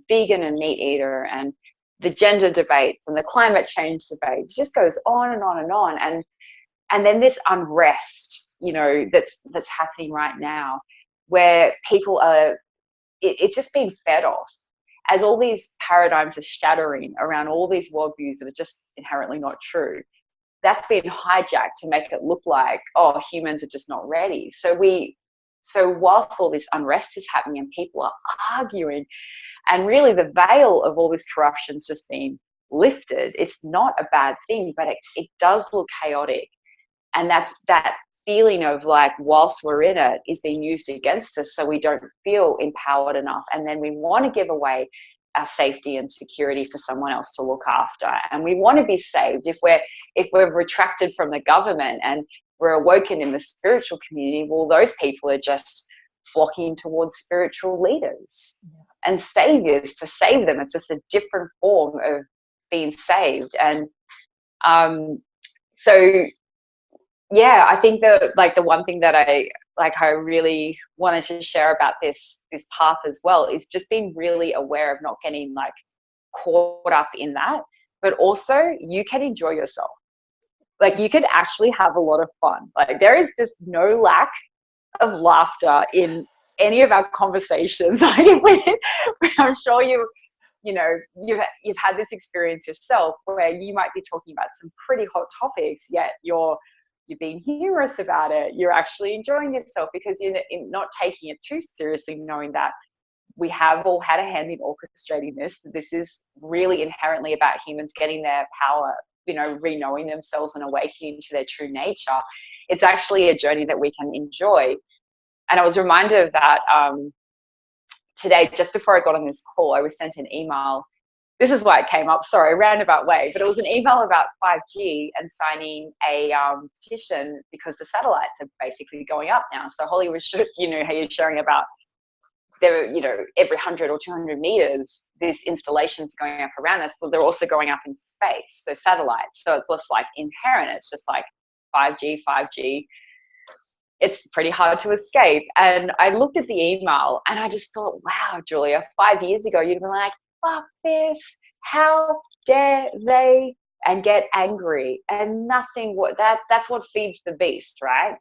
vegan and meat eater, and the gender debates and the climate change debates. It just goes on and on and on. And then this unrest, you know, that's happening right now, where people are, it's just being fed off as all these paradigms are shattering around all these worldviews that are just inherently not true. That's been hijacked to make it look like, oh, humans are just not ready. So whilst all this unrest is happening and people are arguing, and really the veil of all this corruption's just been lifted, it's not a bad thing, but it does look chaotic. And that's that feeling of, like, whilst we're in it, is being used against us, so we don't feel empowered enough. And then we want to give away our safety and security for someone else to look after. And we want to be saved. If we're retracted from the government and we're awoken in the spiritual community, well, those people are just flocking towards spiritual leaders and saviors to save them. It's just a different form of being saved. And so yeah, I think the one thing that I really wanted to share about this path as well is just being really aware of not getting, like, caught up in that, but also you can enjoy yourself. Like, you can actually have a lot of fun. Like, there is just no lack of laughter in any of our conversations. Like, I'm sure you've had this experience yourself, where you might be talking about some pretty hot topics, yet you're being humorous about it. You're actually enjoying yourself because you're not taking it too seriously, knowing that we have all had a hand in orchestrating this. This is really inherently about humans getting their power, re-knowing themselves and awakening to their true nature. It's actually a journey that we can enjoy. And I was reminded of that today, just before I got on this call. I was sent an email. This is why it came up, sorry, roundabout way, but it was an email about 5G and signing a petition because the satellites are basically going up now. So Holly was, how you're sharing about there, every 100 or 200 meters, this installation's going up around us, but they're also going up in space. So satellites. So it's just like inherent. It's just like 5G. it's pretty hard to escape. And I looked at the email and I just thought, wow, Julia, 5 years ago, you'd been like, fuck this. How dare they? And get angry. And nothing, that's what feeds the beast, right?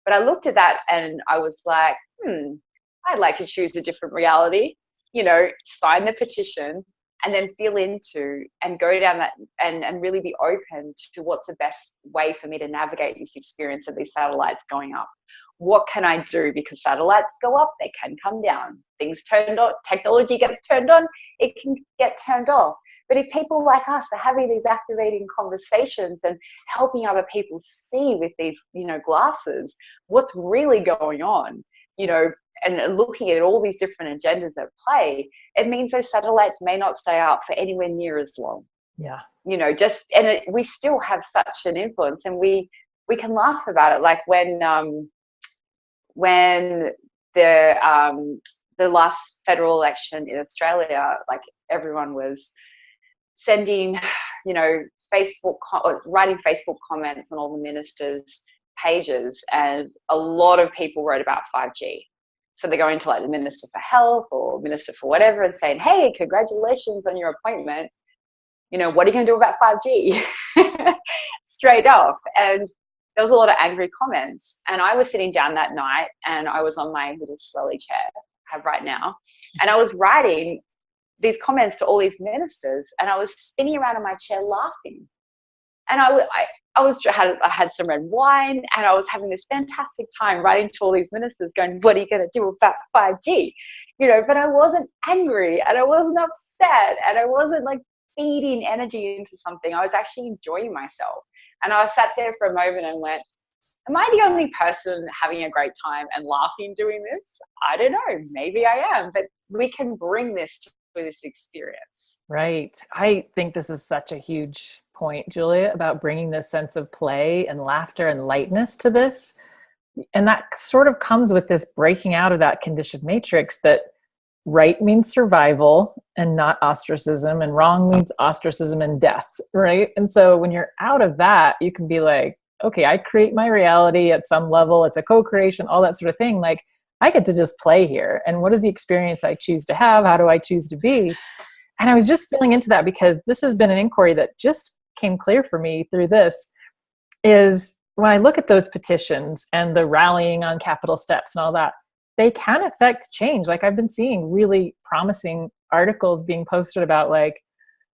But I looked at that and I was like, I'd like to choose a different reality, sign the petition and then feel into and go down that and really be open to what's the best way for me to navigate this experience of these satellites going up. What can I do? Because satellites go up, they can come down. Things turned on, technology gets turned on, it can get turned off. But if people like us are having these activating conversations and helping other people see with these, glasses, what's really going on, and looking at all these different agendas at play, it means those satellites may not stay up for anywhere near as long. Yeah. We still have such an influence, and we can laugh about it. Like when the last federal election in Australia, like everyone was sending, writing Facebook comments on all the ministers' pages, and a lot of people wrote about 5G. So they're going to like the Minister for Health or Minister for whatever and saying, hey, congratulations on your appointment. What are you going to do about 5G? Straight off. And there was a lot of angry comments. And I was sitting down that night and I was on my little swelly chair I have right now. And I was writing these comments to all these ministers and I was spinning around in my chair laughing. And I had some red wine and I was having this fantastic time writing to all these ministers going, what are you going to do about 5G? But I wasn't angry and I wasn't upset and I wasn't like feeding energy into something. I was actually enjoying myself. And I sat there for a moment and went, am I the only person having a great time and laughing doing this? I don't know. Maybe I am. But we can bring this to this experience. Right. I think this is such a huge point, Julia, about bringing this sense of play and laughter and lightness to this. And that sort of comes with this breaking out of that conditioned matrix that right means survival and not ostracism, and wrong means ostracism and death, right? And so when you're out of that, you can be like, okay, I create my reality at some level. It's a co-creation, all that sort of thing. Like, I get to just play here. And what is the experience I choose to have? How do I choose to be? And I was just feeling into that because this has been an inquiry that just came clear for me through this, is when I look at those petitions and the rallying on Capitol steps and all that, they can affect change. Like, I've been seeing really promising articles being posted about, like,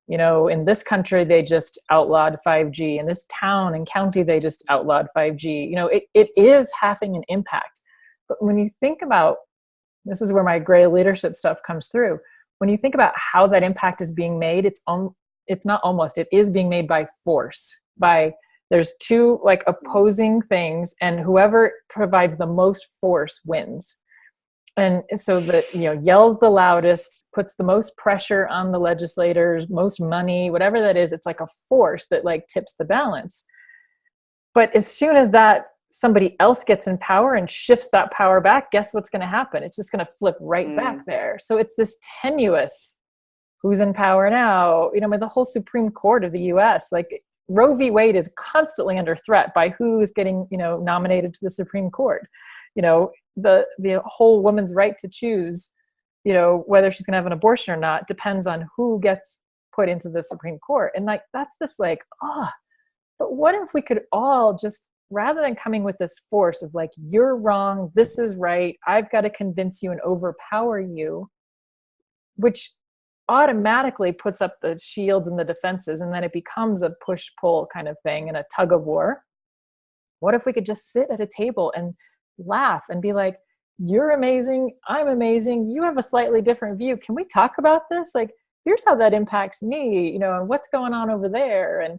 in this country, they just outlawed 5G. In this town and county, they just outlawed 5G. It is having an impact. But when you think about, this is where my gray leadership stuff comes through. When you think about how that impact is being made, it is being made by force. There's two like opposing things, and whoever provides the most force wins. And so that, yells the loudest, puts the most pressure on the legislators, most money, whatever that is, it's like a force that like tips the balance. But as soon as that somebody else gets in power and shifts that power back, guess what's going to happen? It's just going to flip right back there. So it's this tenuous, who's in power now? With the whole Supreme Court of the US, like Roe v. Wade is constantly under threat by who's getting, nominated to the Supreme Court. The whole woman's right to choose, whether she's going to have an abortion or not, depends on who gets put into the Supreme Court. And like, that's this like, but what if we could all just, rather than coming with this force of like, you're wrong, this is right, I've got to convince you and overpower you, which automatically puts up the shields and the defenses, and then it becomes a push-pull kind of thing and a tug of war. What if we could just sit at a table and laugh and be like, you're amazing, I'm amazing, you have a slightly different view, can we talk about this? Like, here's how that impacts me, and what's going on over there. And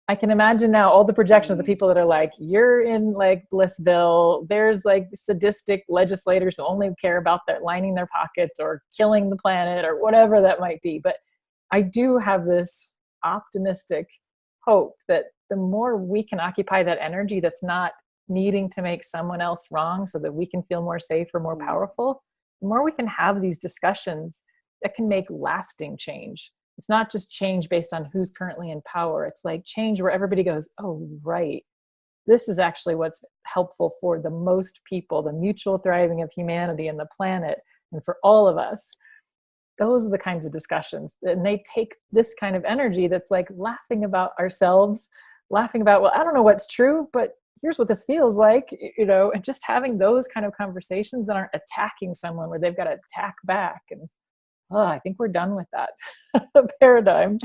I can imagine now all the projections of the people that are like, you're in like Blissville, there's like sadistic legislators who only care about their lining their pockets or killing the planet or whatever that might be. But I do have this optimistic hope that the more we can occupy that energy that's not needing to make someone else wrong so that we can feel more safe or more powerful, the more we can have these discussions that can make lasting change. It's not just change based on who's currently in power. It's like change where everybody goes, oh, right. this is actually what's helpful for the most people, the mutual thriving of humanity and the planet, and for all of us. Those are the kinds of discussions. And they take this kind of energy that's like laughing about ourselves, laughing about, well, I don't know what's true, but here's what this feels like, you know, and just having those kind of conversations that aren't attacking someone where they've got to attack back. And I think we're done with that paradigm.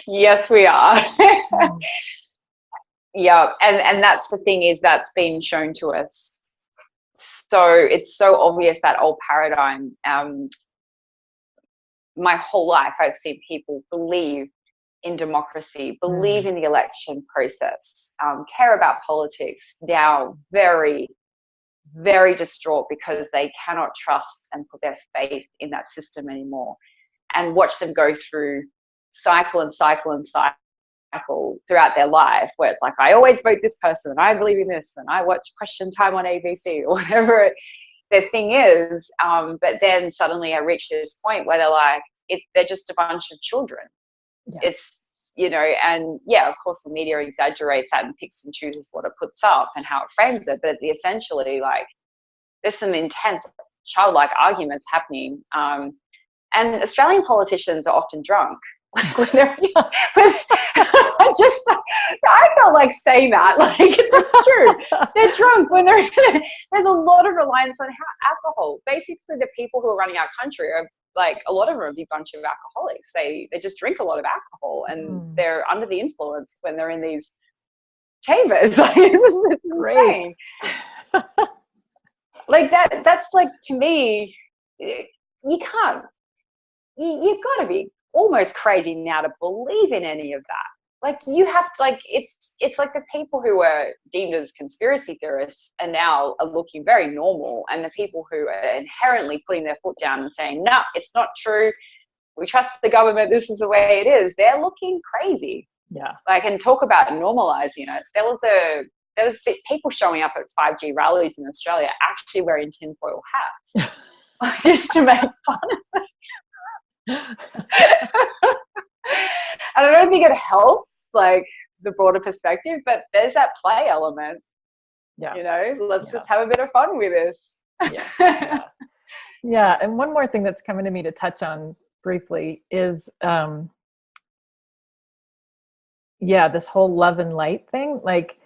Yes, we are. Yeah. And that's the thing, is that's been shown to us. So it's so obvious, that old paradigm. My whole life, I've seen people believe in democracy, believe in the election process, care about politics, now very, very distraught because they cannot trust and put their faith in that system anymore, and watch them go through cycle and cycle and cycle throughout their life, where it's like, I always vote this person, and I believe in this, and I watch Question Time on ABC or whatever the thing is. But then suddenly I reach this point where they're like, they're just a bunch of children. Yeah. It's, you know, and yeah, of course the media exaggerates that and picks and chooses what it puts up and how it frames it, but essentially, like, there's some intense childlike arguments happening. And Australian politicians are often drunk. Like when they're, I felt like saying that, like, that's true. They're drunk when they're, there's a lot of reliance on alcohol. Basically, the people who are running our country are, like, a lot of them are a big bunch of alcoholics. They just drink a lot of alcohol, and they're under the influence when they're in these chambers. Like, this is great. Like that's like, to me, you can't, you've got to be almost crazy now to believe in any of that. Like, you have, like, it's like the people who were deemed as conspiracy theorists and now are looking very normal, and the people who are inherently putting their foot down and saying, no, it's not true, we trust the government, this is the way it is, they're looking crazy. Yeah. Like, and talk about normalising it. There was people showing up at 5G rallies in Australia actually wearing tinfoil hats, just to make fun of it. And I don't think it helps, like, the broader perspective, but there's that play element. Yeah. You know, let's just have a bit of fun with this. Yeah. And one more thing that's coming to me to touch on briefly is, this whole love and light thing. Like,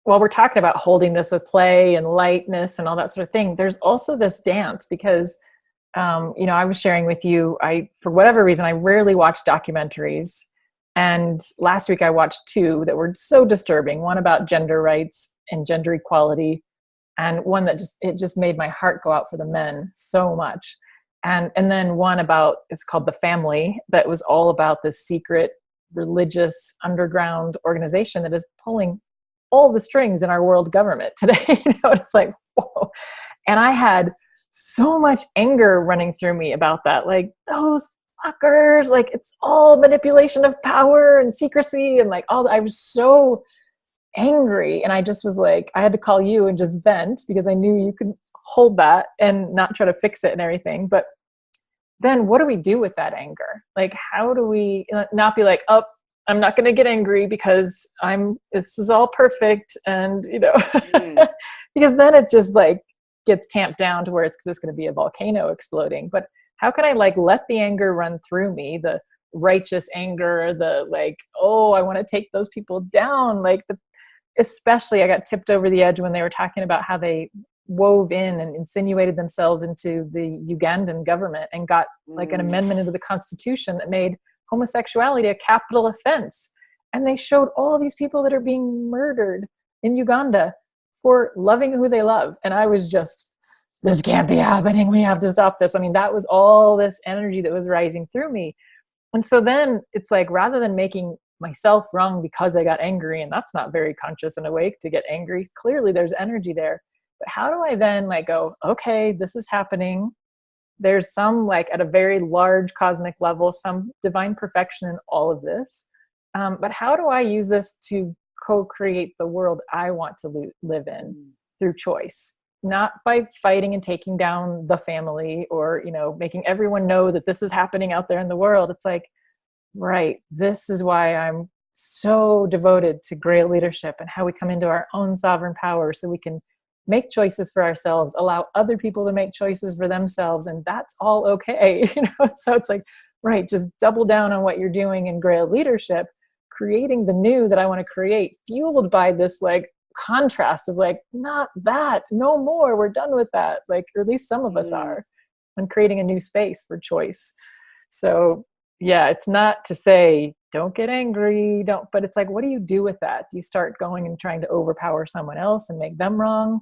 while we're talking about holding this with play and lightness and all that sort of thing, there's also this dance, because you know, I was sharing with you, for whatever reason, I rarely watch documentaries. And last week I watched two that were so disturbing. One about gender rights and gender equality, and one that just made my heart go out for the men so much. And then one about, it's called The Family, that was all about this secret religious underground organization that is pulling all the strings in our world government today. You know, it's like, whoa. And I had so much anger running through me about that. Like, those fuckers, like, it's all manipulation of power and secrecy and like all. I was so angry, and I just was like, I had to call you and just vent, because I knew you could hold that and not try to fix it and everything. But then what do we do with that anger? Like, how do we not be like, oh, I'm not going to get angry because this is all perfect. And, you know, because then it just like gets tamped down to where it's just going to be a volcano exploding. But how can I like let the anger run through me, the righteous anger, the like, oh, I want to take those people down. Like, especially I got tipped over the edge when they were talking about how they wove in and insinuated themselves into the Ugandan government and got like an amendment into the Constitution that made homosexuality a capital offense. And they showed all of these people that are being murdered in Uganda for loving who they love. And I was just, this can't be happening. We have to stop this. I mean, that was all this energy that was rising through me. And so then it's like, rather than making myself wrong because I got angry, and that's not very conscious and awake to get angry, clearly there's energy there. But how do I then like go, okay, this is happening. There's some, like at a very large cosmic level, some divine perfection in all of this. But how do I use this to co-create the world I want to live in through choice? Not by fighting and taking down the family, or, you know, making everyone know that this is happening out there in the world. It's like, right, this is why I'm so devoted to Grail leadership and how we come into our own sovereign power so we can make choices for ourselves, allow other people to make choices for themselves, and that's all okay. So it's like, right, just double down on what you're doing in Grail leadership, creating the new that I want to create, fueled by this like contrast of like, not that, no more, we're done with that, like, or at least some of us are, and creating a new space for choice. So yeah, it's not to say don't get angry, but it's like, what do you do with that? Do you start going and trying to overpower someone else and make them wrong,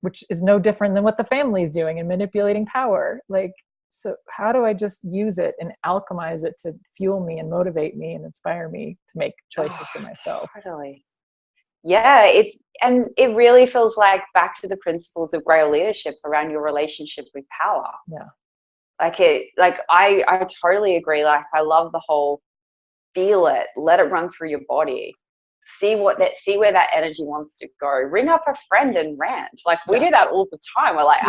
which is no different than what the family's doing and manipulating power? Like, so how do I just use it and alchemize it to fuel me and motivate me and inspire me to make choices for myself? Totally. Yeah, it really feels like back to the principles of Grail leadership around your relationship with power. Yeah. I totally agree. Like, I love the whole feel it, let it run through your body, see where that energy wants to go. Ring up a friend and rant. Like, we do that all the time. We're like,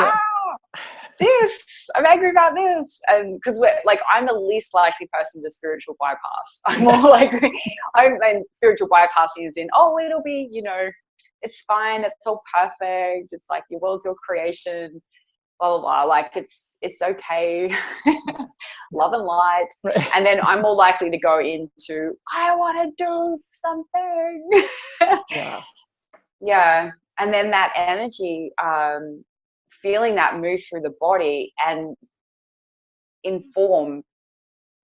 I'm angry about this, and because we're like, I'm the least likely person to spiritual bypass. I'm more likely, and spiritual bypassing is in, it'll be, it's fine, it's all perfect, it's like your world's your creation, blah blah blah, like it's okay. Love and light. Right. And then I'm more likely to go into, I want to do something. Yeah. And then that energy, feeling that move through the body and inform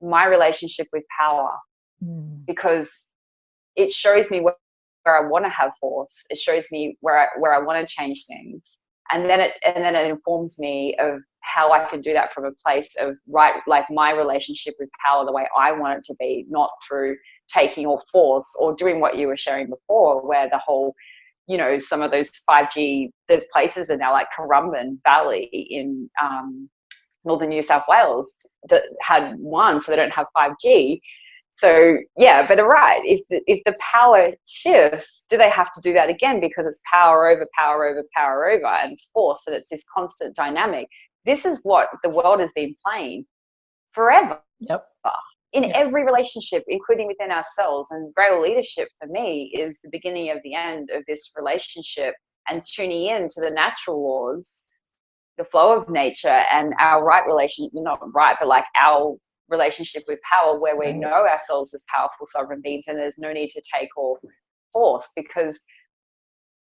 my relationship with power, because it shows me where I want to have force. It shows me where I want to change things. And then it informs me of how I can do that from a place of like my relationship with power the way I want it to be, not through taking or force or doing what you were sharing before, where the whole, some of those 5G, those places are now like Currumbin Valley in northern New South Wales had one, so they don't have 5G. So yeah, but right, if the power shifts, do they have to do that again? Because it's power over power over power over and force, and it's this constant dynamic. This is what the world has been playing forever. Yep. In every relationship, including within ourselves. And Grail leadership for me is the beginning of the end of this relationship, and tuning in to the natural laws, the flow of nature, and our not right, but like our relationship with power, where we know ourselves as powerful sovereign beings, and there's no need to take or force, because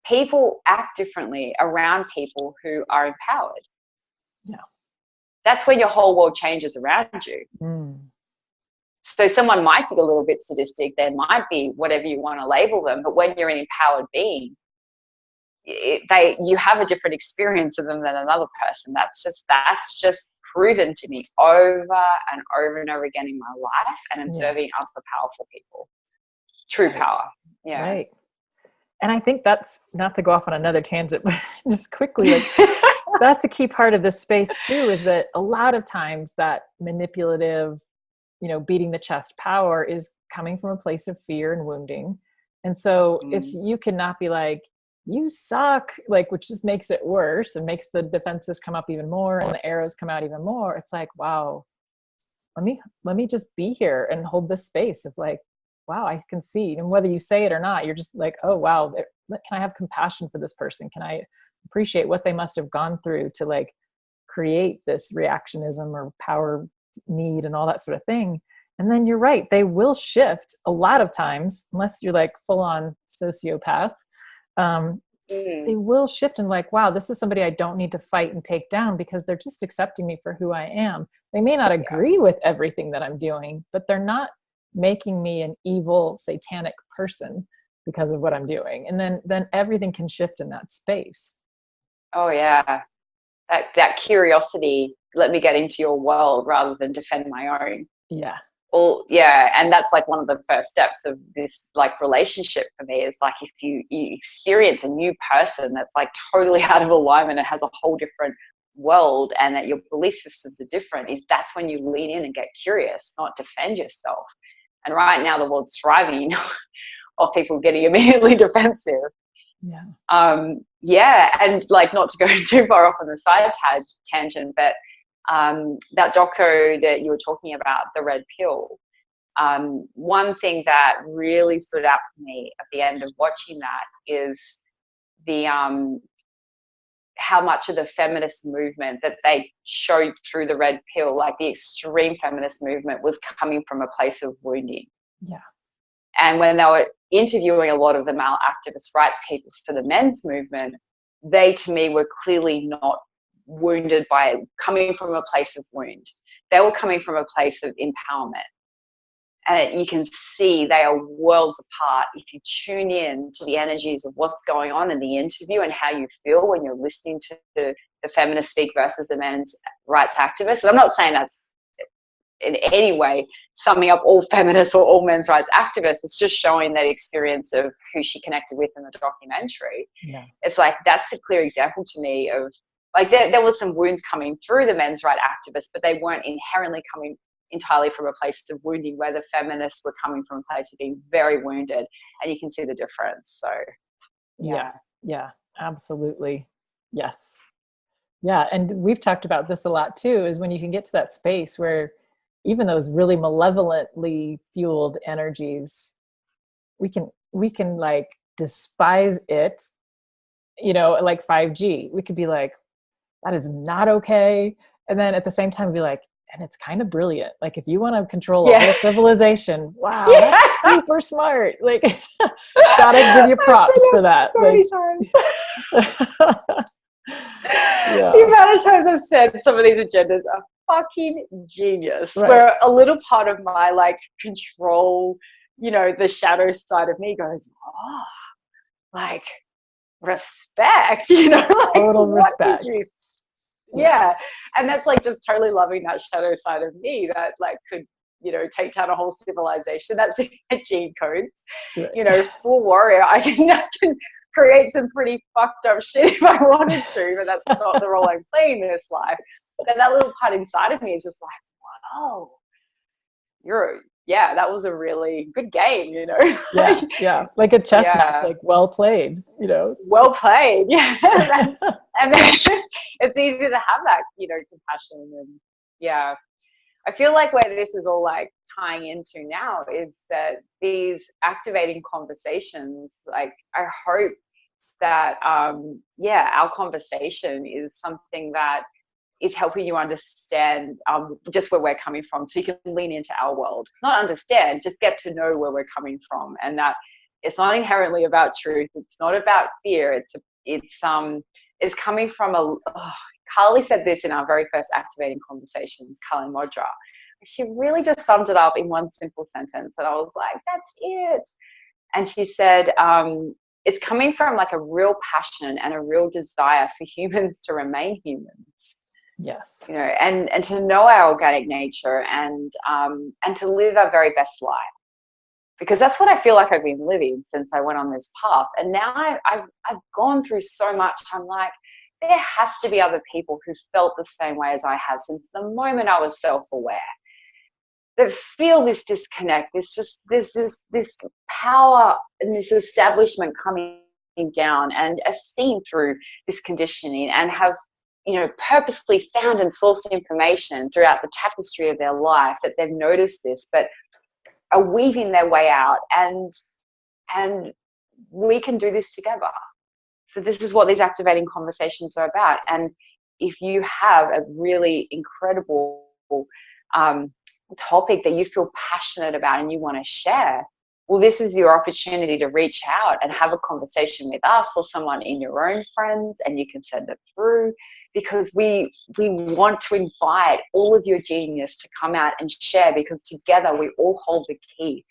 people act differently around people who are empowered. Yeah. That's when your whole world changes around you. So someone might be a little bit sadistic, there might be whatever you want to label them, but when you're an empowered being, you have a different experience of them than another person. That's just proven to me over and over and over again in my life, and in serving other powerful people. True power. Yeah. Right. And I think that's, not to go off on another tangent, but just quickly, like, that's a key part of this space too, is that a lot of times that manipulative, beating the chest power is coming from a place of fear and wounding. And so if you cannot be like, you suck, like, which just makes it worse and makes the defenses come up even more and the arrows come out even more. It's like, wow, let me just be here and hold this space of like, wow, I can see. And whether you say it or not, you're just like, oh, wow, can I have compassion for this person? Can I appreciate what they must have gone through to like create this reactionism or power need and all that sort of thing? And then you're right, they will shift a lot of times, unless you're like full on sociopath. They will shift and like, wow, this is somebody I don't need to fight and take down, because they're just accepting me for who I am. They may not agree with everything that I'm doing, but they're not making me an evil, satanic person because of what I'm doing. And then everything can shift in that space. Oh yeah. That curiosity, let me get into your world rather than defend my own. Yeah. Well, yeah. And that's like one of the first steps of this like relationship for me, is like, if you experience a new person that's like totally out of alignment and has a whole different world, and that your belief systems are different, is that's when you lean in and get curious, not defend yourself. And right now the world's thriving of people getting immediately defensive. Yeah. And like, not to go too far off on the side tangent, but that doco that you were talking about, The Red Pill, One thing that really stood out to me at the end of watching that is the how much of the feminist movement that they showed through the red pill, like the extreme feminist movement, was coming from a place of wounding. Yeah. And when they were interviewing a lot of the male activist rights people for the men's movement, they, to me, were clearly not wounded by coming from a place of wound. They were coming from a place of empowerment. And you can see they are worlds apart if you tune in to the energies of what's going on in the interview and how you feel when you're listening to the feminist speak versus the men's rights activists. And I'm not saying that's in any way summing up all feminists or all men's rights activists. It's just showing that experience of who she connected with in the documentary. Yeah. It's like, that's a clear example to me of, like, there was some wounds coming through the men's rights activists, but they weren't inherently coming entirely from a place of wounding, where the feminists were coming from a place of being very wounded, and you can see the difference. So yeah, absolutely. Yes. Yeah. And we've talked about this a lot too, is when you can get to that space where even those really malevolently fueled energies, we can like despise it, like 5G. We could be like, that is not okay. And then at the same time be like, and it's kind of brilliant. Like, if you want to control a whole civilization, wow, that's super smart. Like, gotta give you props for that. So many times. The amount of times I've said some of these agendas are fucking genius. Right. Where a little part of my like control, the shadow side of me goes, oh, like respect, like, total respect. Yeah. And that's like just totally loving that shadow side of me that like could, take down a whole civilization. That's gene codes. Right. Full warrior. I can create some pretty fucked up shit if I wanted to, but that's not the role I'm playing in this life. But that little part inside of me is just like, wow, that was a really good game, Yeah. Like a chess match, like well played, Well played, yeah. And then it's easy to have that, compassion. And I feel like where this is all like tying into now is that these activating conversations, like, I hope that, our conversation is something that is helping you understand just where we're coming from, so you can lean into our world. Not understand, just get to know where we're coming from, and that it's not inherently about truth. It's not about fear. It's coming from Carly said this in our very first activating conversations, Carly Modra. She really just summed it up in one simple sentence, and I was like, that's it. And she said, it's coming from like a real passion and a real desire for humans to remain humans. Yes. And to know our organic nature and to live our very best life. Because that's what I feel like I've been living since I went on this path. And now I've gone through so much. I'm like, there has to be other people who felt the same way as I have since the moment I was self-aware, that feel this disconnect, this power and this establishment coming down, and are seen through this conditioning, and have purposely found and sourced information throughout the tapestry of their life that they've noticed this, but are weaving their way out, and we can do this together. So this is what these activating conversations are about. And if you have a really incredible topic that you feel passionate about and you want to share, well, this is your opportunity to reach out and have a conversation with us or someone in your own friends, and you can send it through, because we want to invite all of your genius to come out and share, because together we all hold the key.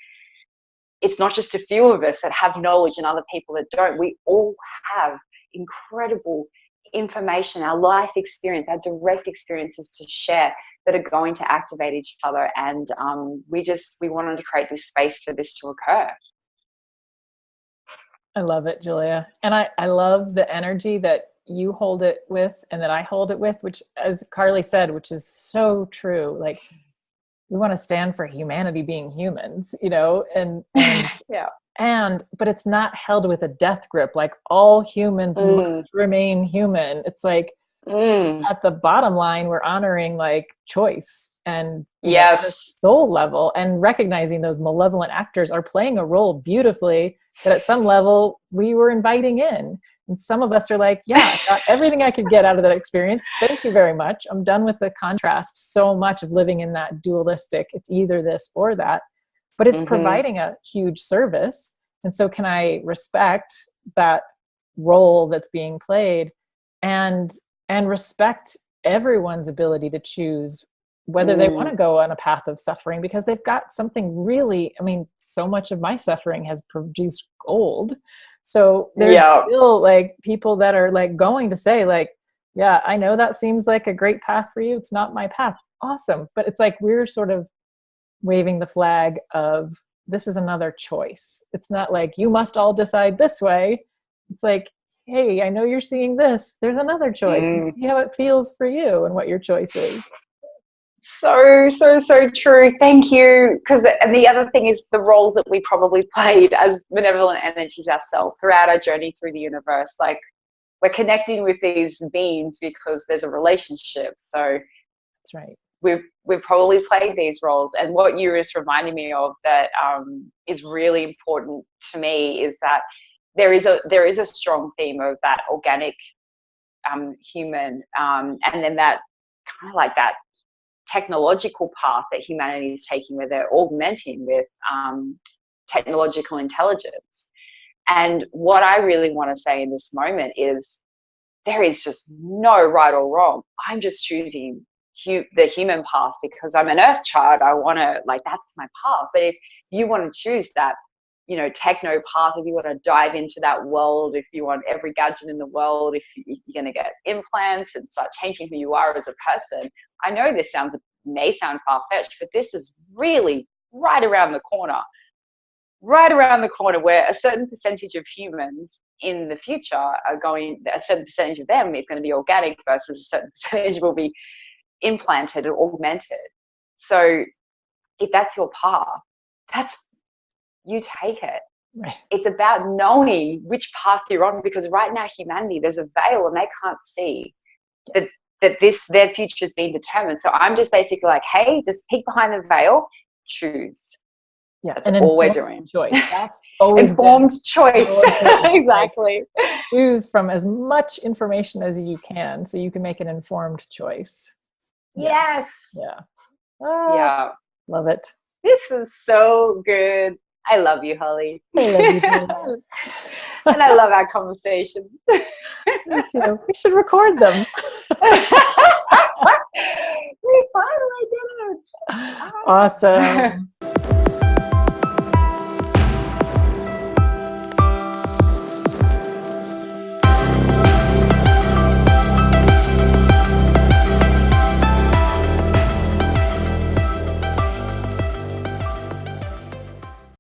It's not just a few of us that have knowledge and other people that don't. We all have incredible information, our life experience, our direct experiences to share that are going to activate each other. And we wanted to create this space for this to occur. I love it, Julia. And I love the energy that you hold it with and that I hold it with, which, as Carly said, which is so true. Like, we want to stand for humanity being humans, and yeah. But it's not held with a death grip, like all humans must remain human. It's like, At the bottom line, we're honoring like choice and, you know, Yes. at a soul level, and recognizing those malevolent actors are playing a role beautifully that at some level we were inviting in. And some of us are like, yeah, I got everything I could get out of that experience. Thank you very much. I'm done with the contrast so much of living in that dualistic, it's either this or that, but it's providing a huge service. And so can I respect that role that's being played, and respect everyone's ability to choose whether they want to go on a path of suffering, because they've got something really, I mean, so much of my suffering has produced gold. So there's still like people that are like going to say like, yeah, I know that seems like a great path for you. It's not my path. Awesome. But it's like, we're sort of waving the flag of, this is another choice. It's not like you must all decide this way. It's like, hey, I know you're seeing this. There's another choice. And see how it feels for you and what your choice is. So true. Thank you. And the other thing is the roles that we probably played as benevolent energies ourselves throughout our journey through the universe. Like, we're connecting with these beings because there's a relationship. So that's right. We've probably played these roles. And what you just reminded me of that is really important to me is that there is a strong theme of that organic human, and then that kind of like that technological path that humanity is taking, where they're augmenting with technological intelligence. And what I really want to say in this moment is there is just no right or wrong. I'm just choosing the human path because I'm an earth child. I want to, like, that's my path. But if you want to choose that, you know, techno path, if you want to dive into that world, if you want every gadget in the world, if you're going to get implants and start changing who you are as a person, I know this may sound far-fetched, but this is really right around the corner, where a certain percentage of humans in the future are going, a certain percentage of them is going to be organic versus a certain percentage will be implanted or augmented. So if that's your path, you take it. Right. It's about knowing which path you're on, because right now humanity, there's a veil and they can't see that their future's been determined. So I'm just basically like, hey, just peek behind the veil, choose. Yeah, that's all we're doing. Choice. That's always informed choice. Exactly. Like, choose from as much information as you can, so you can make an informed choice. Yes. Yeah. Yeah. Love it. This is so good. I love you, Holly. I love you too. And I love our conversations. Me too. We should record them. We finally did it. Awesome.